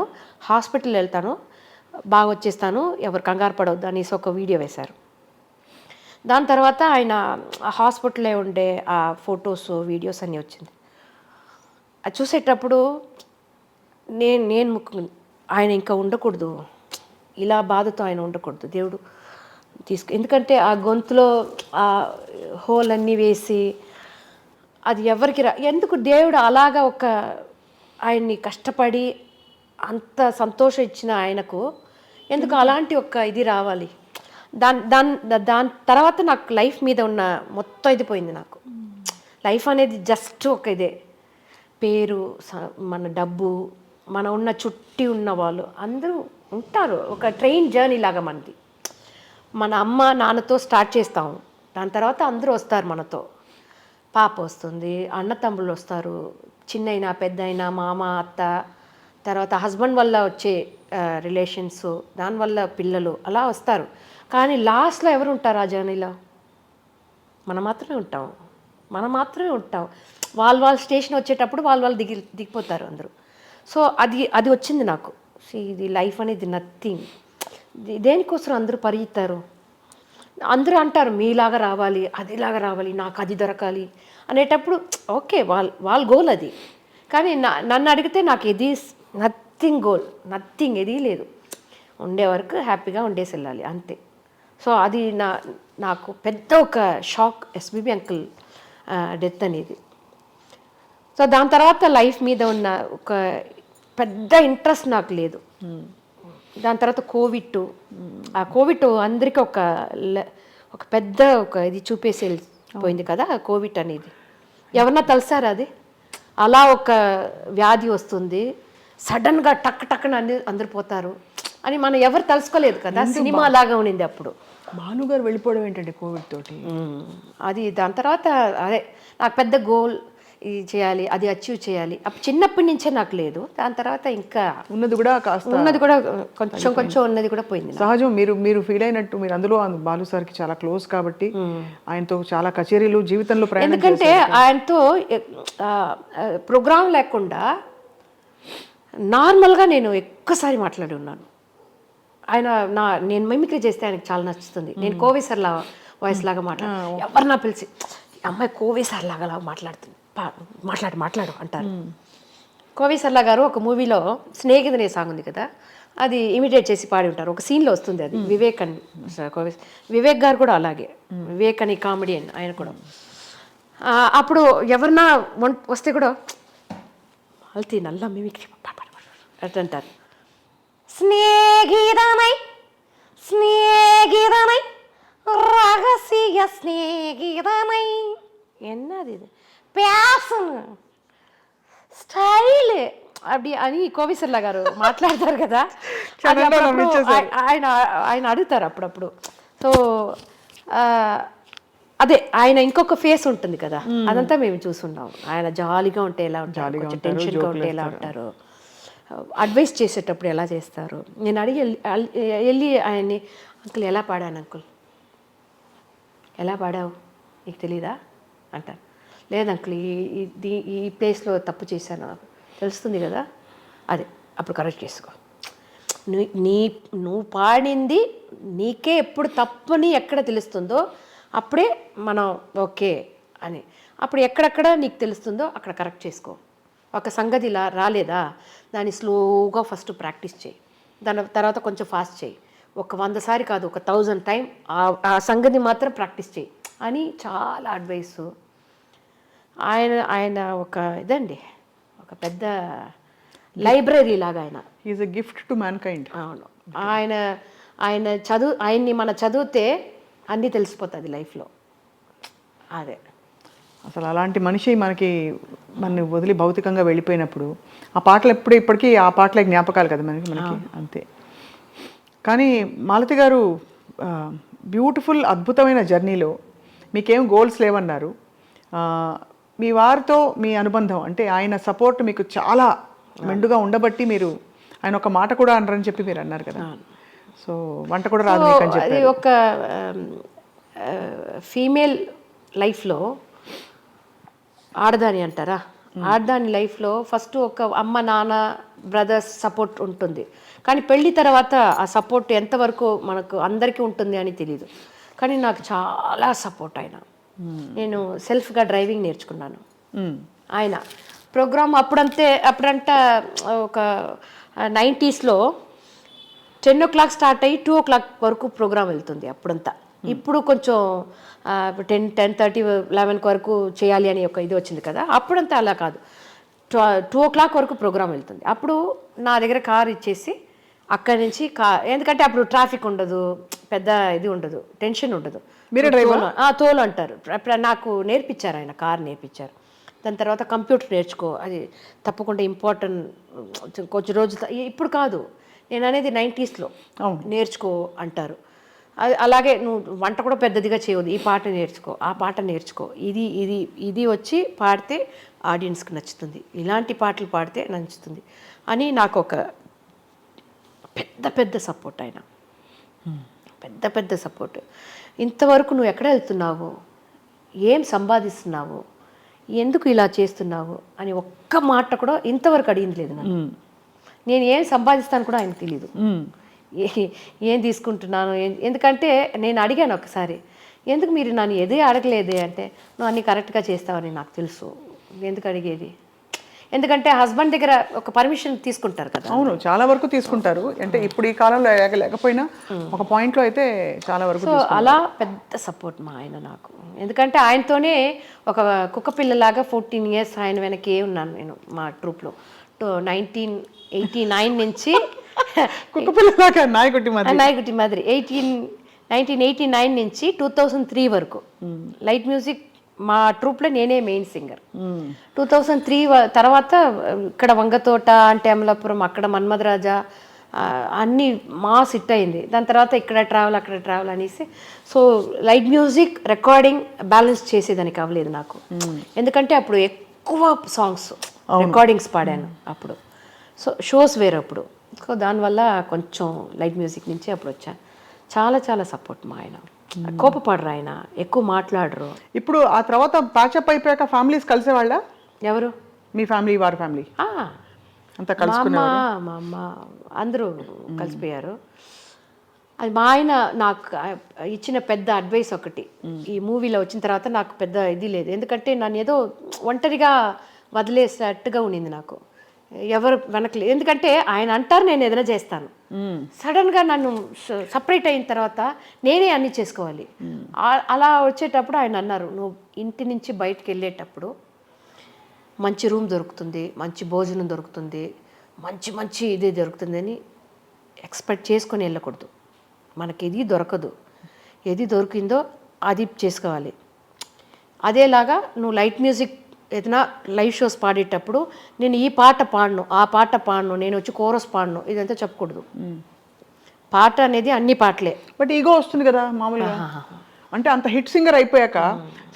S2: హాస్పిటల్ వెళ్తాను, బాగా వచ్చేస్తాను, ఎవరు కంగారు పడవద్దు అనేసి ఒక వీడియో వేశారు. దాని తర్వాత ఆయన హాస్పిటల్లో ఉండే ఆ ఫొటోస్, వీడియోస్ అన్నీ వచ్చింది. అది చూసేటప్పుడు నేను ఆయన ఇంకా ఉండకూడదు, ఇలా బాధతో ఆయన ఉండకూడదు, దేవుడు ఎందుకంటే ఆ గొంతులో ఆ హోల్ అన్నీ వేసి అది ఎవరికి ఎందుకు దేవుడు అలాగా ఆయన్ని కష్టపడి అంత సంతోషం ఇచ్చిన ఆయనకు ఎందుకు అలాంటి ఇది రావాలి? దాని తర్వాత నాకు లైఫ్ మీద ఉన్న మొత్తం ఇది పోయింది. నాకు లైఫ్ అనేది జస్ట్ ఇదే పేరు, మన డబ్బు, మన ఉన్న చుట్టి ఉన్న వాళ్ళు అందరూ ఉంటారు. ఒక ట్రైన్ జర్నీ లాగా మనది. మన అమ్మ నాన్నతో స్టార్ట్ చేస్తాము, దాని తర్వాత అందరూ వస్తారు మనతో. పాప వస్తుంది, అన్న తమ్ముళ్ళు వస్తారు, చిన్నైనా పెద్దయినా, మామ అత్త, తర్వాత హస్బెండ్ వల్ల వచ్చే రిలేషన్స్, దానివల్ల పిల్లలు అలా వస్తారు. కానీ లాస్ట్లో ఎవరు ఉంటారు ఆ జర్నీలో? మనం మాత్రమే ఉంటాం. వాళ్ళ స్టేషన్ వచ్చేటప్పుడు వాళ్ళు దిగిపోతారు అందరూ. సో అది వచ్చింది నాకు. ఇది లైఫ్ అనేది నథింగ్. దేనికోసం అందరూ పరిగెత్తారు? అందరూ అంటారు మీలాగా రావాలి, అదిలాగా రావాలి, నాకు అది దొరకాలి అనేటప్పుడు ఓకే, వాళ్ళ గోల్ అది. కానీ నన్ను అడిగితే నాకు ఇది నథింగ్ గోల్, నథింగ్, ఏదీ లేదు. ఉండే వరకు హ్యాపీగా ఉండేసి వెళ్ళాలి అంతే. సో అది నాకు పెద్ద ఒక షాక్, ఎస్పీబీ అంకుల్ డెత్ అనేది. సో దాని తర్వాత లైఫ్ మీద ఉన్న ఒక పెద్ద ఇంట్రెస్ట్ నాకు లేదు. దాని తర్వాత కోవిడ్ అందరికీ ఒక పెద్ద ఇది చూపేసి వెళ్ళిపోయింది కదా కోవిడ్ అనేది. ఎవరన్నా తెలుసారా అది? అలా ఒక వ్యాధి వస్తుంది, సడన్గా టక్కున అందరు పోతారు అని మనం ఎవరు తెలుసుకోలేదు కదా. సినిమా లాగా ఉండింది అప్పుడు.
S1: భానుగారు వెళ్ళిపోవడం ఏంటంటే కోవిడ్ తోటి.
S2: అది దాని తర్వాత అదే నాకు పెద్ద గోల్, ఇది చేయాలి, అది అచీవ్ చేయాలి. అప్పుడు చిన్నప్పటి నుంచే నాకు లేదు. దాని తర్వాత ఇంకా ఉన్నది కూడా కొంచెం ఉన్నది కూడా పోయింది.
S1: సహజం. మీరు ఫీల్ అయినట్టు, మీరు అందులో బాలు సార్కి చాలా క్లోజ్ కాబట్టి ఆయనతో చాలా కచేరీలు జీవితంలో ప్రయాణం.
S2: ఎందుకంటే ఆయనతో ప్రోగ్రామ్ లేకుండా నార్మల్గా నేను ఎక్కువసారి మాట్లాడి ఉన్నాను. నేను మిమిక్రీ చేస్తే ఆయనకు చాలా నచ్చుతుంది. నేను కోవేశ్వర్ వాయిస్ లాగా ఎవరన్నా పిలిచి అమ్మాయి కోవేశ్వర్ లాగా మాట్లాడుతుంది, మాట్లాడు అంటారు. కోవేశ్వర్లా గారు ఒక మూవీలో స్నేహితుడు అనే సాంగ్ ఉంది కదా, అది ఇమిటేట్ చేసి పాడి ఉంటారు. ఒక సీన్లో వస్తుంది అది. వివేక్ గారు కూడా అలాగే, వివేక్ అని కామెడియన్ ఆయన కూడా. అప్పుడు ఎవరన్నా వస్తే కూడా అల్తీ నల్ల మిమిక్రీ అంటారు. స్నేహితమై రహస్య స్నేహితమై என்னது இது ప్యాషన్ స్టైల్ అప్పుడు అని కోవిసర్లా గారు మాట్లాడతారు కదా అది అప్పుడప్పుడు ఆయన ఆయన అడుగుతారు అప్పుడప్పుడు. సో అదే ఆయన ఇంకొక ఫేస్ ఉంటుంది కదా, అదంతా మేము చూసున్నాం. ఆయన జాలీగా ఉంటే ఎలా ఉంటారు, కొంచెం టెన్షన్గా ఉంటే ఎలా ఉంటారు, అడ్వైస్ చేసేటప్పుడు ఎలా చేస్తారు. నేను అడిగి వెళ్ళి ఆయన్ని, అంకుల్ ఎలా పాడాను అంకుల్, ఎలా పాడావు నీకు తెలీదా అంటారు. లేదు అంకుల్ ఈ ప్లేస్లో తప్పు చేశాను తెలుస్తుంది కదా, అదే అప్పుడు కరెక్ట్ చేసుకో. నువ్వు పాడింది నీకే ఎప్పుడు తప్పని ఎక్కడ తెలుస్తుందో అప్పుడే మనం ఓకే అని, అప్పుడు ఎక్కడెక్కడ నీకు తెలుస్తుందో అక్కడ కరెక్ట్ చేసుకో. ఒక సంగతి ఇలా రాలేదా దాన్ని స్లోగా ఫస్ట్ ప్రాక్టీస్ చేయి, దాని తర్వాత కొంచెం ఫాస్ట్ చేయి. ఒక 100 సారి కాదు, ఒక 1000 టైం ఆ సంగతి మాత్రం ప్రాక్టీస్ చేయి అని చాలా అడ్వైసు. ఆయన ఒక ఇదండి, ఒక పెద్ద లైబ్రరీ లాగా ఆయన.
S1: Is a gift to man kind.
S2: అవును, ఆయన్ని మన చదివితే అన్నీ తెలిసిపోతుంది లైఫ్లో. అదే
S1: అసలు అలాంటి మనిషి మన వదిలి భౌతికంగా వెళ్ళిపోయినప్పుడు ఆ పాటలు ఇప్పటికీ ఆ పాటలే జ్ఞాపకాలు కదా మనకి అంతే. కానీ మాలతి గారు బ్యూటిఫుల్ అద్భుతమైన జర్నీలో మీకేం గోల్స్ లేవన్నారు. మీ వారితో మీ అనుబంధం అంటే ఆయన సపోర్ట్ మీకు చాలా మెండుగా ఉండబట్టి మీరు ఆయన ఒక మాట కూడా అనరని చెప్పి మీరు అన్నారు కదా. సో వంట కూడా రాదు మీకు అని చెప్పి.
S2: అది ఒక ఫీమేల్ లైఫ్లో ఆడదాని అంటారా, ఆడదాని లైఫ్లో ఫస్ట్ ఒక అమ్మ నాన్న బ్రదర్స్ సపోర్ట్ ఉంటుంది, కానీ పెళ్ళి తర్వాత ఆ సపోర్ట్ ఎంతవరకు మనకు అందరికీ ఉంటుంది అని తెలియదు. కానీ నాకు చాలా సపోర్ట్ ఆయన. నేను సెల్ఫ్గా డ్రైవింగ్ నేర్చుకున్నాను. ఆయన ప్రోగ్రామ్ అప్పుడంట ఒక 90sలో 10 o'clock స్టార్ట్ అయ్యి 2 o'clock వరకు ప్రోగ్రామ్ వెళ్తుంది అప్పుడంతా. ఇప్పుడు కొంచెం 10:30 11 వరకు చేయాలి అని ఒక ఇది వచ్చింది కదా, అప్పుడంతా అలా కాదు, 2 o'clock వరకు ప్రోగ్రామ్ వెళ్తుంది. అప్పుడు నా దగ్గర కార్ ఇచ్చేసి అక్కడి నుంచి ఎందుకంటే అప్పుడు ట్రాఫిక్ ఉండదు, పెద్ద ఇది ఉండదు, టెన్షన్ ఉండదు. తోలు అంటారు. నాకు నేర్పించారు ఆయన, కార్ నేర్పించారు. దాని తర్వాత కంప్యూటర్ నేర్చుకో, అది తప్పకుండా ఇంపార్టెంట్, కొంచెం రోజులు ఇప్పుడు కాదు, నేను అనేది 90sలో నేర్చుకో అంటారు. అది అలాగే నువ్వు వంట కూడా పెద్దదిగా చేయవద్దు, ఈ పాట నేర్చుకో, ఆ పాట నేర్చుకో, ఇది వచ్చి పాడితే ఆడియన్స్కి నచ్చుతుంది, ఇలాంటి పాటలు పాడితే నచ్చుతుంది అని నాకు ఒక పెద్ద సపోర్ట్ ఆయన. పెద్ద సపోర్ట్. ఇంతవరకు నువ్వు ఎక్కడ వెళ్తున్నావు, ఏం సంపాదిస్తున్నావు, ఎందుకు ఇలా చేస్తున్నావు అని ఒక్క మాట కూడా ఇంతవరకు అడిగింది లేదు నన్ను. నేను ఏం సంపాదిస్తాను కూడా ఆయనకు తెలీదు, ఏం తీసుకుంటున్నాను. ఎందుకంటే నేను అడిగాను ఒకసారి, ఎందుకు మీరు నన్ను ఎదే అడగలేదే అంటే, నువ్వు అన్నీ కరెక్ట్గా చేస్తావని నాకు తెలుసు, ఎందుకు అడిగేది. ఎందుకంటే హస్బెండ్ దగ్గర ఒక పర్మిషన్ తీసుకుంటారు కదా.
S1: అవును, చాలా వరకు తీసుకుంటారు. అంటే ఇప్పుడు ఈ కాలంలో లేకపోయినా ఒక పాయింట్లో అయితే చాలా వరకు.
S2: సో అలా పెద్ద సపోర్ట్ మా ఆయన నాకు. ఎందుకంటే ఆయనతోనే ఒక కుక్క పిల్లలాగా 14 years ఆయన వెనకే ఉన్నాను నేను మా ట్రూప్లో. 1989 నుంచి
S1: కుక్క పిల్లలాగా నాయకుటి
S2: మాదిరి 1989 నుంచి 2003 వరకు లైట్ మ్యూజిక్ మా ట్రూప్లో నేనే మెయిన్ సింగర్. 2003 తర్వాత ఇక్కడ వంగతోట అంటే అమలాపురం, అక్కడ మన్మధరాజా అన్నీ మాస్ హిట్ అయింది. దాని తర్వాత ఇక్కడ ట్రావెల్ అక్కడ ట్రావెల్ అనేసి, so light music recording balance చేసేదానికి అవ్వలేదు నాకు. ఎందుకంటే అప్పుడు ఎక్కువ సాంగ్స్ రికార్డింగ్స్ పాడాను అప్పుడు, సో షోస్ వేరు అప్పుడు. సో దానివల్ల కొంచెం లైట్ మ్యూజిక్ నుంచి అప్పుడు వచ్చాను. చాలా సపోర్ట్ మా ఆయన. కోపపడరు ఆయన, ఎక్కువ మాట్లాడరు.
S1: ఇప్పుడు ఆ తర్వాత ప్యాచప్ అయిపోయాక ఫ్యామిలీస్ కలిసేవాళ్ళ?
S2: ఎవరు?
S1: మీ ఫ్యామిలీ, వారి ఫ్యామిలీ అంతా
S2: కలుసుకున్నారు? మా అమ్మ అందరూ కలిసిపోయారు. అది మా ఆయన నాకు ఇచ్చిన పెద్ద అడ్వైస్ ఒకటి, ఈ మూవీలో వచ్చిన తర్వాత నాకు పెద్ద ఇది లేదు. ఎందుకంటే నన్ను ఏదో ఒంటరిగా వదిలేసేటట్టుగా ఉండింది నాకు, ఎవరు వెనకలేదు. ఎందుకంటే ఆయన అంటారు నేను ఏదైనా చేస్తాను, సడన్గా నన్ను సపరేట్ అయిన తర్వాత నేనే అన్నీ చేసుకోవాలి. అలా వచ్చేటప్పుడు ఆయన అన్నారు, నువ్వు ఇంటి నుంచి బయటకు వెళ్ళేటప్పుడు మంచి రూమ్ దొరుకుతుంది, మంచి భోజనం దొరుకుతుంది, మంచి ఇది దొరుకుతుంది అని ఎక్స్పెక్ట్ చేసుకొని వెళ్ళకూడదు. మనకి ఏది దొరకదు, ఏది దొరికిందో అది చేసుకోవాలి. అదేలాగా నువ్వు లైట్ మ్యూజిక్ ఏదైనా లైవ్ షోస్ పాడేటప్పుడు నేను ఈ పాట పాడను, ఆ పాట పాడను, నేను వచ్చి కోరస్ పాడను, ఇదంతా చెప్పకూడదు. పాట అనేది అన్ని పాటలే.
S1: బట్ ఈగో వస్తుంది కదా మామూలుగా. అంటే అంత హిట్ సింగర్ అయిపోయాక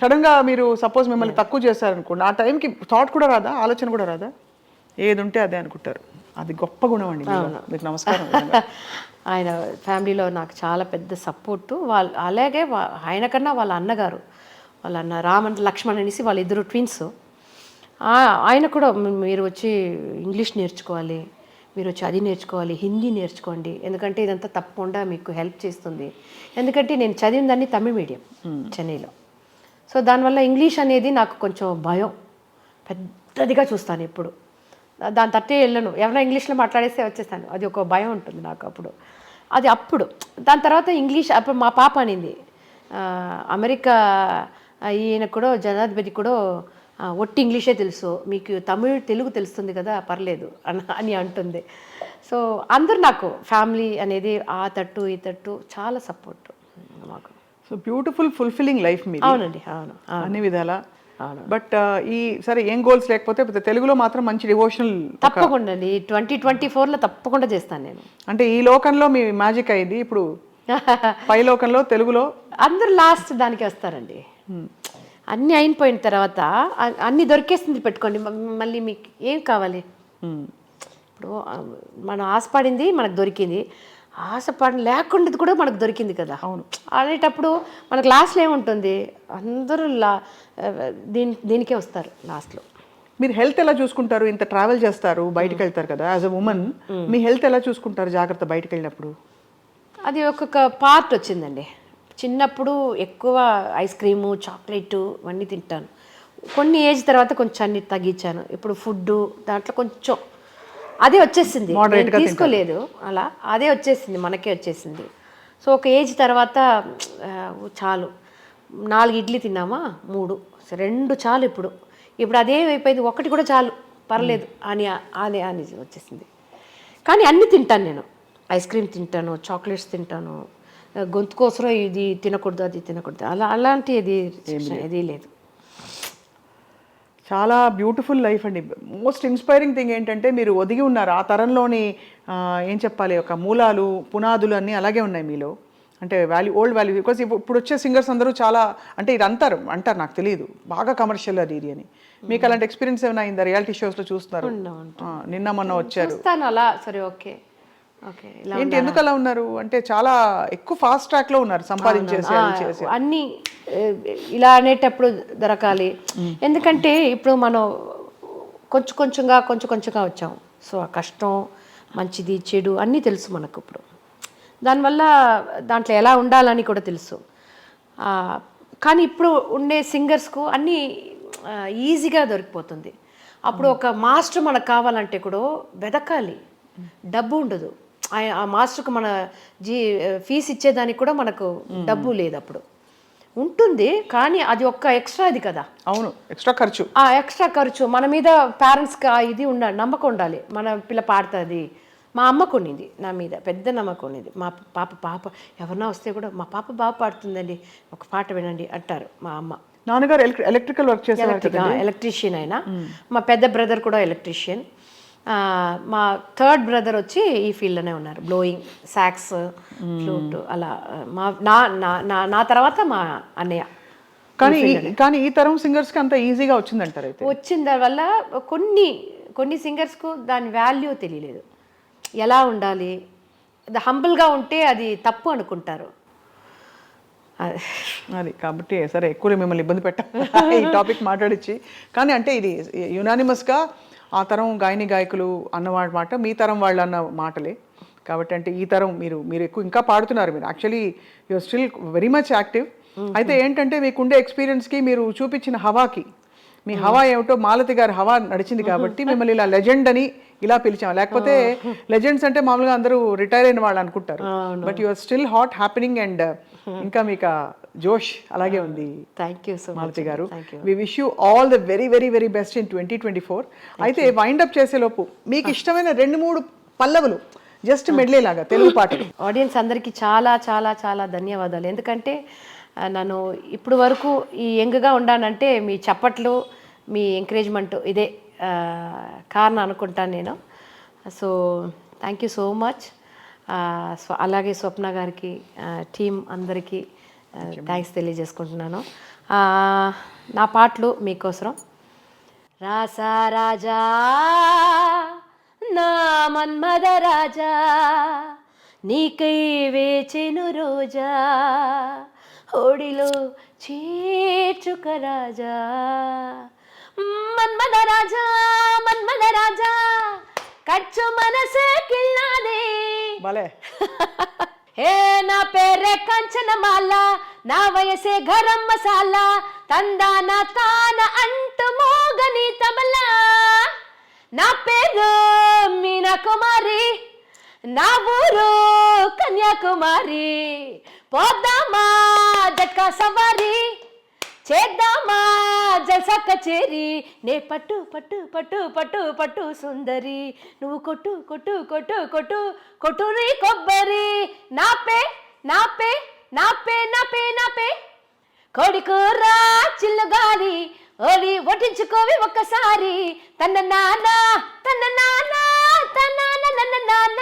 S1: సడన్ గా మీరు సపోజ్ మిమ్మల్ని తక్కువ చేశారనుకోండి, ఆ టైంకి థాట్ కూడా రాదా, ఆలోచన కూడా రాదా? ఏది ఉంటే అదే అనుకుంటారు. అది గొప్ప గుణం అండి మీలో. మీకు నమస్కారం.
S2: ఆయన ఫ్యామిలీలో నాకు చాలా పెద్ద సపోర్టు. వాళ్ళు అలాగే ఆయన కన్నా వాళ్ళ అన్నగారు, వాళ్ళ అన్న రామన్ లక్ష్మణ్ అనేసి వాళ్ళిద్దరు ట్విన్స్. ఆయన కూడా మీరు వచ్చి ఇంగ్లీష్ నేర్చుకోవాలి, మీరు వచ్చి అది నేర్చుకోవాలి, హిందీ నేర్చుకోండి, ఎందుకంటే ఇదంతా తప్పకుండా మీకు హెల్ప్ చేస్తుంది. ఎందుకంటే నేను చదివిందాన్ని తమిళ మీడియం చెన్నైలో. సో దానివల్ల ఇంగ్లీష్ అనేది నాకు కొంచెం భయం, పెద్దదిగా చూస్తాను ఎప్పుడు. దాని తట్టే వెళ్ళను, ఎవరైనా ఇంగ్లీష్లో మాట్లాడేస్తే వచ్చేస్తాను, అది ఒక భయం ఉంటుంది నాకు అప్పుడు. అది అప్పుడు దాని తర్వాత ఇంగ్లీష్ అప్పుడు మా పాప అనింది, అమెరికా ఈయన కూడా జనాధిపతి కూడా ఒట్టి ఇంగ్లీషే తెలుసు, మీకు తెలుగు తెలుస్తుంది కదా, పర్లేదు అని అంటుంది. సో అందరు నాకు ఫ్యామిలీ అనేది ఆ తట్టు ఈ తట్టు చాలా సపోర్ట్ మాకు.
S1: సో బ్యూటిఫుల్ ఫుల్ఫిల్లింగ్ లైఫ్ మీరు.
S2: అవునండి, అవును,
S1: అన్ని విధాలా. బట్ ఈ సరే ఏం గోల్స్ లేకపోతే తెలుగులో మాత్రం మంచి డివోషనల్
S2: తప్పకుండా అండి 2024లో తప్పకుండా చేస్తాను నేను.
S1: అంటే ఈ లోకంలో మీ మ్యాజిక్ అయింది, ఇప్పుడు పై లోకంలో తెలుగులో
S2: అందరు లాస్ట్ దానికి వస్తారండి. అన్నీ అయిపోయిన తర్వాత అన్నీ దొరికేస్తుంది పెట్టుకోండి, మళ్ళీ మీకు ఏం కావాలి? ఇప్పుడు మనం ఆశపడింది మనకు దొరికింది, ఆశపడి లేకుండా కూడా మనకు దొరికింది కదా. అవును. అనేటప్పుడు మనకు లాస్ట్లో ఏముంటుంది, అందరూ దీనికే వస్తారు లాస్ట్లో.
S1: మీరు హెల్త్ ఎలా చూసుకుంటారు? ఇంత ట్రావెల్ చేస్తారు, బయటకు వెళ్తారు కదా, as a women me health ఎలా చూసుకుంటారు జాగ్రత్త బయటకు వెళ్ళినప్పుడు?
S2: అది ఒక్కొక్క పార్ట్ వచ్చిందండి. చిన్నప్పుడు ఎక్కువ ఐస్ క్రీము, చాక్లెట్ ఇవన్నీ తింటాను. కొన్ని ఏజ్ తర్వాత కొంచెం అన్ని తగ్గించాను. ఇప్పుడు ఫుడ్డు దాంట్లో కొంచెం అదే వచ్చేసింది, తీసుకోలేదు అలా, అదే వచ్చేసింది, మనకే వచ్చేసింది. సో ఒక ఏజ్ తర్వాత చాలు, 4 ఇడ్లీ తిన్నామా 3, 2 చాలు. ఇప్పుడు అదే అయిపోయింది, 1 కూడా చాలు పర్లేదు అని అని అని వచ్చేసింది. కానీ అన్నీ తింటాను నేను, ఐస్ క్రీమ్ తింటాను, చాక్లెట్స్ తింటాను, గొంతు కోసం ఇది తినకూడదు అది తినకూడదు అలాంటి ఏది లేదు.
S1: చాలా బ్యూటిఫుల్ లైఫ్ అండి. మోస్ట్ ఇన్స్పైరింగ్ థింగ్ ఏంటంటే మీరు ఒదిగి ఉన్నారు, ఆ తరంలోని ఏం చెప్పాలి, ఒక మూలాలు పునాదులు అన్నీ అలాగే ఉన్నాయి మీలో. అంటే ఓల్డ్ వాల్యూ. బికాస్ ఇప్పుడు వచ్చే సింగర్స్ అందరూ చాలా అంటే ఇది అంటారు నాకు తెలియదు, బాగా కమర్షియల్ అది ఇది అని. మీకు అలాంటి ఎక్స్పీరియన్స్ ఏమైనా అయిందా? రియాలిటీ షోస్లో చూస్తున్నారు, నిన్న మొన్న వచ్చారు,
S2: అలా సరే ఓకే ఓకే.
S1: ఏంటి ఎందుకు అలా ఉన్నారు అంటే చాలా ఎక్కువ ఫాస్ట్ ట్రాక్లో ఉన్నారు, సంపాదించేసి
S2: అన్నీ ఇలా అనేటప్పుడు దొరకాలి. ఎందుకంటే ఇప్పుడు మనం కొంచెం కొంచెంగా వచ్చాం. సో ఆ కష్టం, మంచిది చెడు అన్నీ తెలుసు మనకు ఇప్పుడు. దానివల్ల దాంట్లో ఎలా ఉండాలని కూడా తెలుసు. కానీ ఇప్పుడు ఉండే సింగర్స్కు అన్నీ ఈజీగా దొరికిపోతుంది. అప్పుడు ఒక మాస్టర్ మనకు కావాలంటే కూడా వెదకాలి, డబ్బు ఉండదు. ఆ మాస్టర్కు మన ఫీజు ఇచ్చేదానికి కూడా మనకు డబ్బు లేదు. అప్పుడు ఉంటుంది కానీ అది ఒక్క ఎక్స్ట్రా ఇది కదా.
S1: అవును, ఎక్స్ట్రా ఖర్చు.
S2: ఆ ఎక్స్ట్రా ఖర్చు మన మీద పేరెంట్స్కి ఇది ఉండాలి, నమ్మకం ఉండాలి, మన పిల్ల పాడుతుంది. మా అమ్మకు ఉన్నింది నా మీద పెద్ద నమ్మకం ఉన్నది. మా పాప ఎవరన్నా వస్తే కూడా మా పాప బాగా పాడుతుందండి, ఒక పాట వినండి అంటారు మా అమ్మ.
S1: నాన్నగారు ఎలక్ట్రికల్ వర్క్ చేసేవారు,
S2: ఎలక్ట్రీషియన్ అయినా. మా పెద్ద బ్రదర్ కూడా ఎలక్ట్రీషియన్. మా థర్డ్ బ్రదర్ వచ్చి ఈ ఫీల్డ్లోనే ఉన్నారు, బ్లోయింగ్, సాక్స్, ఫ్లూట్ అలా. నా తర్వాత మా అన్నయ్య.
S1: కానీ ఈ తరం సింగర్స్కి అంత ఈజీగా వచ్చిందంటారు? అయితే
S2: వచ్చిన దానివల్ల కొన్ని సింగర్స్కు దాని వాల్యూ తెలియలేదు, ఎలా ఉండాలి, హంబుల్గా ఉంటే అది తప్పు అనుకుంటారు.
S1: అది కాబట్టి సరే ఎక్కువ మిమ్మల్ని ఇబ్బంది పెట్టాలి ఈ టాపిక్ మాట్లాడించి. కానీ అంటే ఇది యునానిమస్గా ఆ తరం గాయకులు అన్నవాడి మాట, మీ తరం వాళ్ళు అన్న మాటలే. కాబట్టి అంటే ఈ తరం మీరు ఎక్కువ ఇంకా పాడుతున్నారు. మీరు actually you are still very much active. అయితే ఏంటంటే మీకుండే ఎక్స్పీరియన్స్కి మీరు చూపించిన హవాకి, మీ హవా ఏమిటో మాలతి గారి హవా నడిచింది కాబట్టి మిమ్మల్ని ఇలా లెజెండ్ అని ఇలా పిలిచాం. లేకపోతే లెజెండ్స్ అంటే మామూలుగా అందరూ రిటైర్ అయిన వాళ్ళు అనుకుంటారు. But you are still hot happening and ఇంకా మీకు జోష్ అలాగే ఉంది.
S2: Thank you so much
S1: Malathi garu. We wish you all the very very very best in 2024. అయితే వైండప్ చేసేలోపు మీకు ఇష్టమైన 2-3 పల్లవులు జస్ట్ మెడ్లే లాగా తెలుగు పాటలు.
S2: ఆడియన్స్ అందరికీ చాలా చాలా చాలా ధన్యవాదాలు. ఎందుకంటే నన్ను ఇప్పుడు వరకు ఈ యంగ్గా ఉండానంటే మీ చప్పట్లు, మీ ఎంకరేజ్మెంట్ ఇదే కారణం అనుకుంటాను నేను. So thank you so much. అలాగే స్వప్న గారికి, టీం అందరికీ థ్యాంక్స్ తెలియజేసుకుంటున్నాను. నా పాటలు మీకోసం. రాసా రాజా నా మన్మద రాజా, నీకై వేచెను రోజా, ఓడిలో చేర్చుక రాజా. మన్మద రాజా మన్మద రాజా, కచ్చు మనసే కిళ్ళాదే.
S1: భలే.
S2: హే నా పేరే కంచనమాల, నా వయసే గరం మసాలా, తందాన తాన అంటూ మోగని తబలా. నా పేరు మీనా కుమారి, నా ఊరు కన్యాకుమారి, పోద్దామా జట్కా సవారి, చేద్దామా జల్సా కచేరి. నే పట్టు పట్టు పట్టు పట్టు పట్టు సుందరి, నువ్వు కొట్టు కొట్టు కొట్టు కొట్టు కొట్టు రీ కొబ్బరి. నాపే నాపే నాపే నాపే నాపే కోడికూర చిల్లుగాలి, ఓలి వడ్డించుకోవి ఒక్కసారి. తన నాన్న తన నాన్న తన నన్న నాన్న,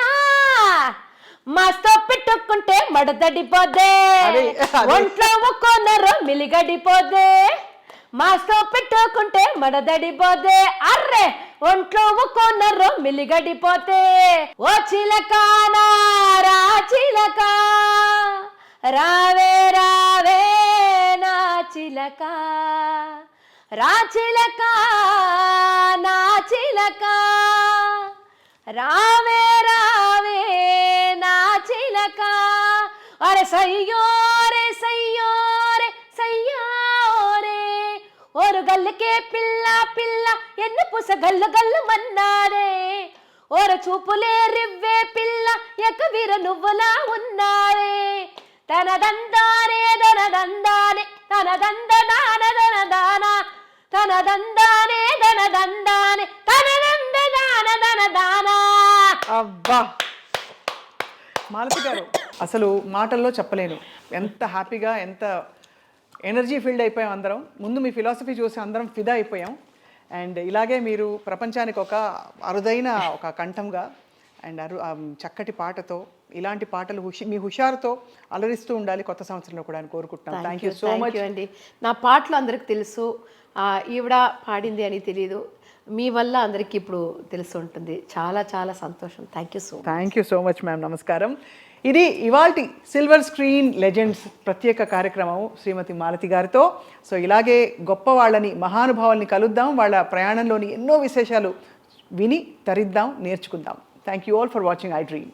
S2: మాస్తో పెట్టుకుంటే మడదడిపోదే, ఒంట్లో ఒక్కొన్నరు మిలిగడిపోదే. మాస్తో పెట్టుకుంటే మడదడిపోదే, అర్రే ఒంట్లో ఒక్కొన్నరు మిలిగడిపోతే. ఓ చిలకానా రా చిలక, రావే రావే నా చిలక, రా చిలక నా చిలక, రావే రావే నా చిలక. అరే సయ్యోరే సయ్యోరే సయ్యోరే, ఓరు గల్లుకే పిల్ల పిల్ల ఎన్ను పుస గల్లు గల్లు మన్నారే. ఓర చూపులే రివ్వే పిల్ల ఎకవీర నువ్వులా ఉన్నారే. తన దందానే దన దందానే తన దందనాన దన దాన, తన దందానే దన దందానే తన దందనాన దన దానా.
S1: అబ్బా మాలతి గారు, అసలు మాటల్లో చెప్పలేను ఎంత హ్యాపీగా, ఎంత ఎనర్జీ ఫీల్డ్ అయిపోయాం అందరం. ముందు మీ ఫిలాసఫీ చూసి అందరం ఫిదా అయిపోయాం. అండ్ ఇలాగే మీరు ప్రపంచానికి ఒక అరుదైన ఒక కంఠంగా అండ్ చక్కటి పాటతో, ఇలాంటి పాటలు మీ హుషారుతో అలరిస్తూ ఉండాలి కొత్త సంవత్సరంలో కూడా అని కోరుకుంటున్నాను. థ్యాంక్ యూ సో మచ్
S2: అండి. నా పాటలు అందరికి తెలుసు, ఈవిడ పాడింది అని తెలియదు, మీ వల్ల అందరికీ ఇప్పుడు తెలిసి ఉంటుంది. చాలా చాలా సంతోషం.
S1: Thank you so much ma'am. నమస్కారం. ఇది ఇవాల్టి సిల్వర్ స్క్రీన్ లెజెండ్స్ ప్రత్యేక కార్యక్రమం శ్రీమతి మాలతి గారితో. సో ఇలాగే గొప్ప వాళ్ళని, మహానుభావుల్ని కలుద్దాం, వాళ్ళ ప్రయాణంలోని ఎన్నో విశేషాలు విని తరిద్దాం, నేర్చుకుందాం. Thank you all for watching I dream.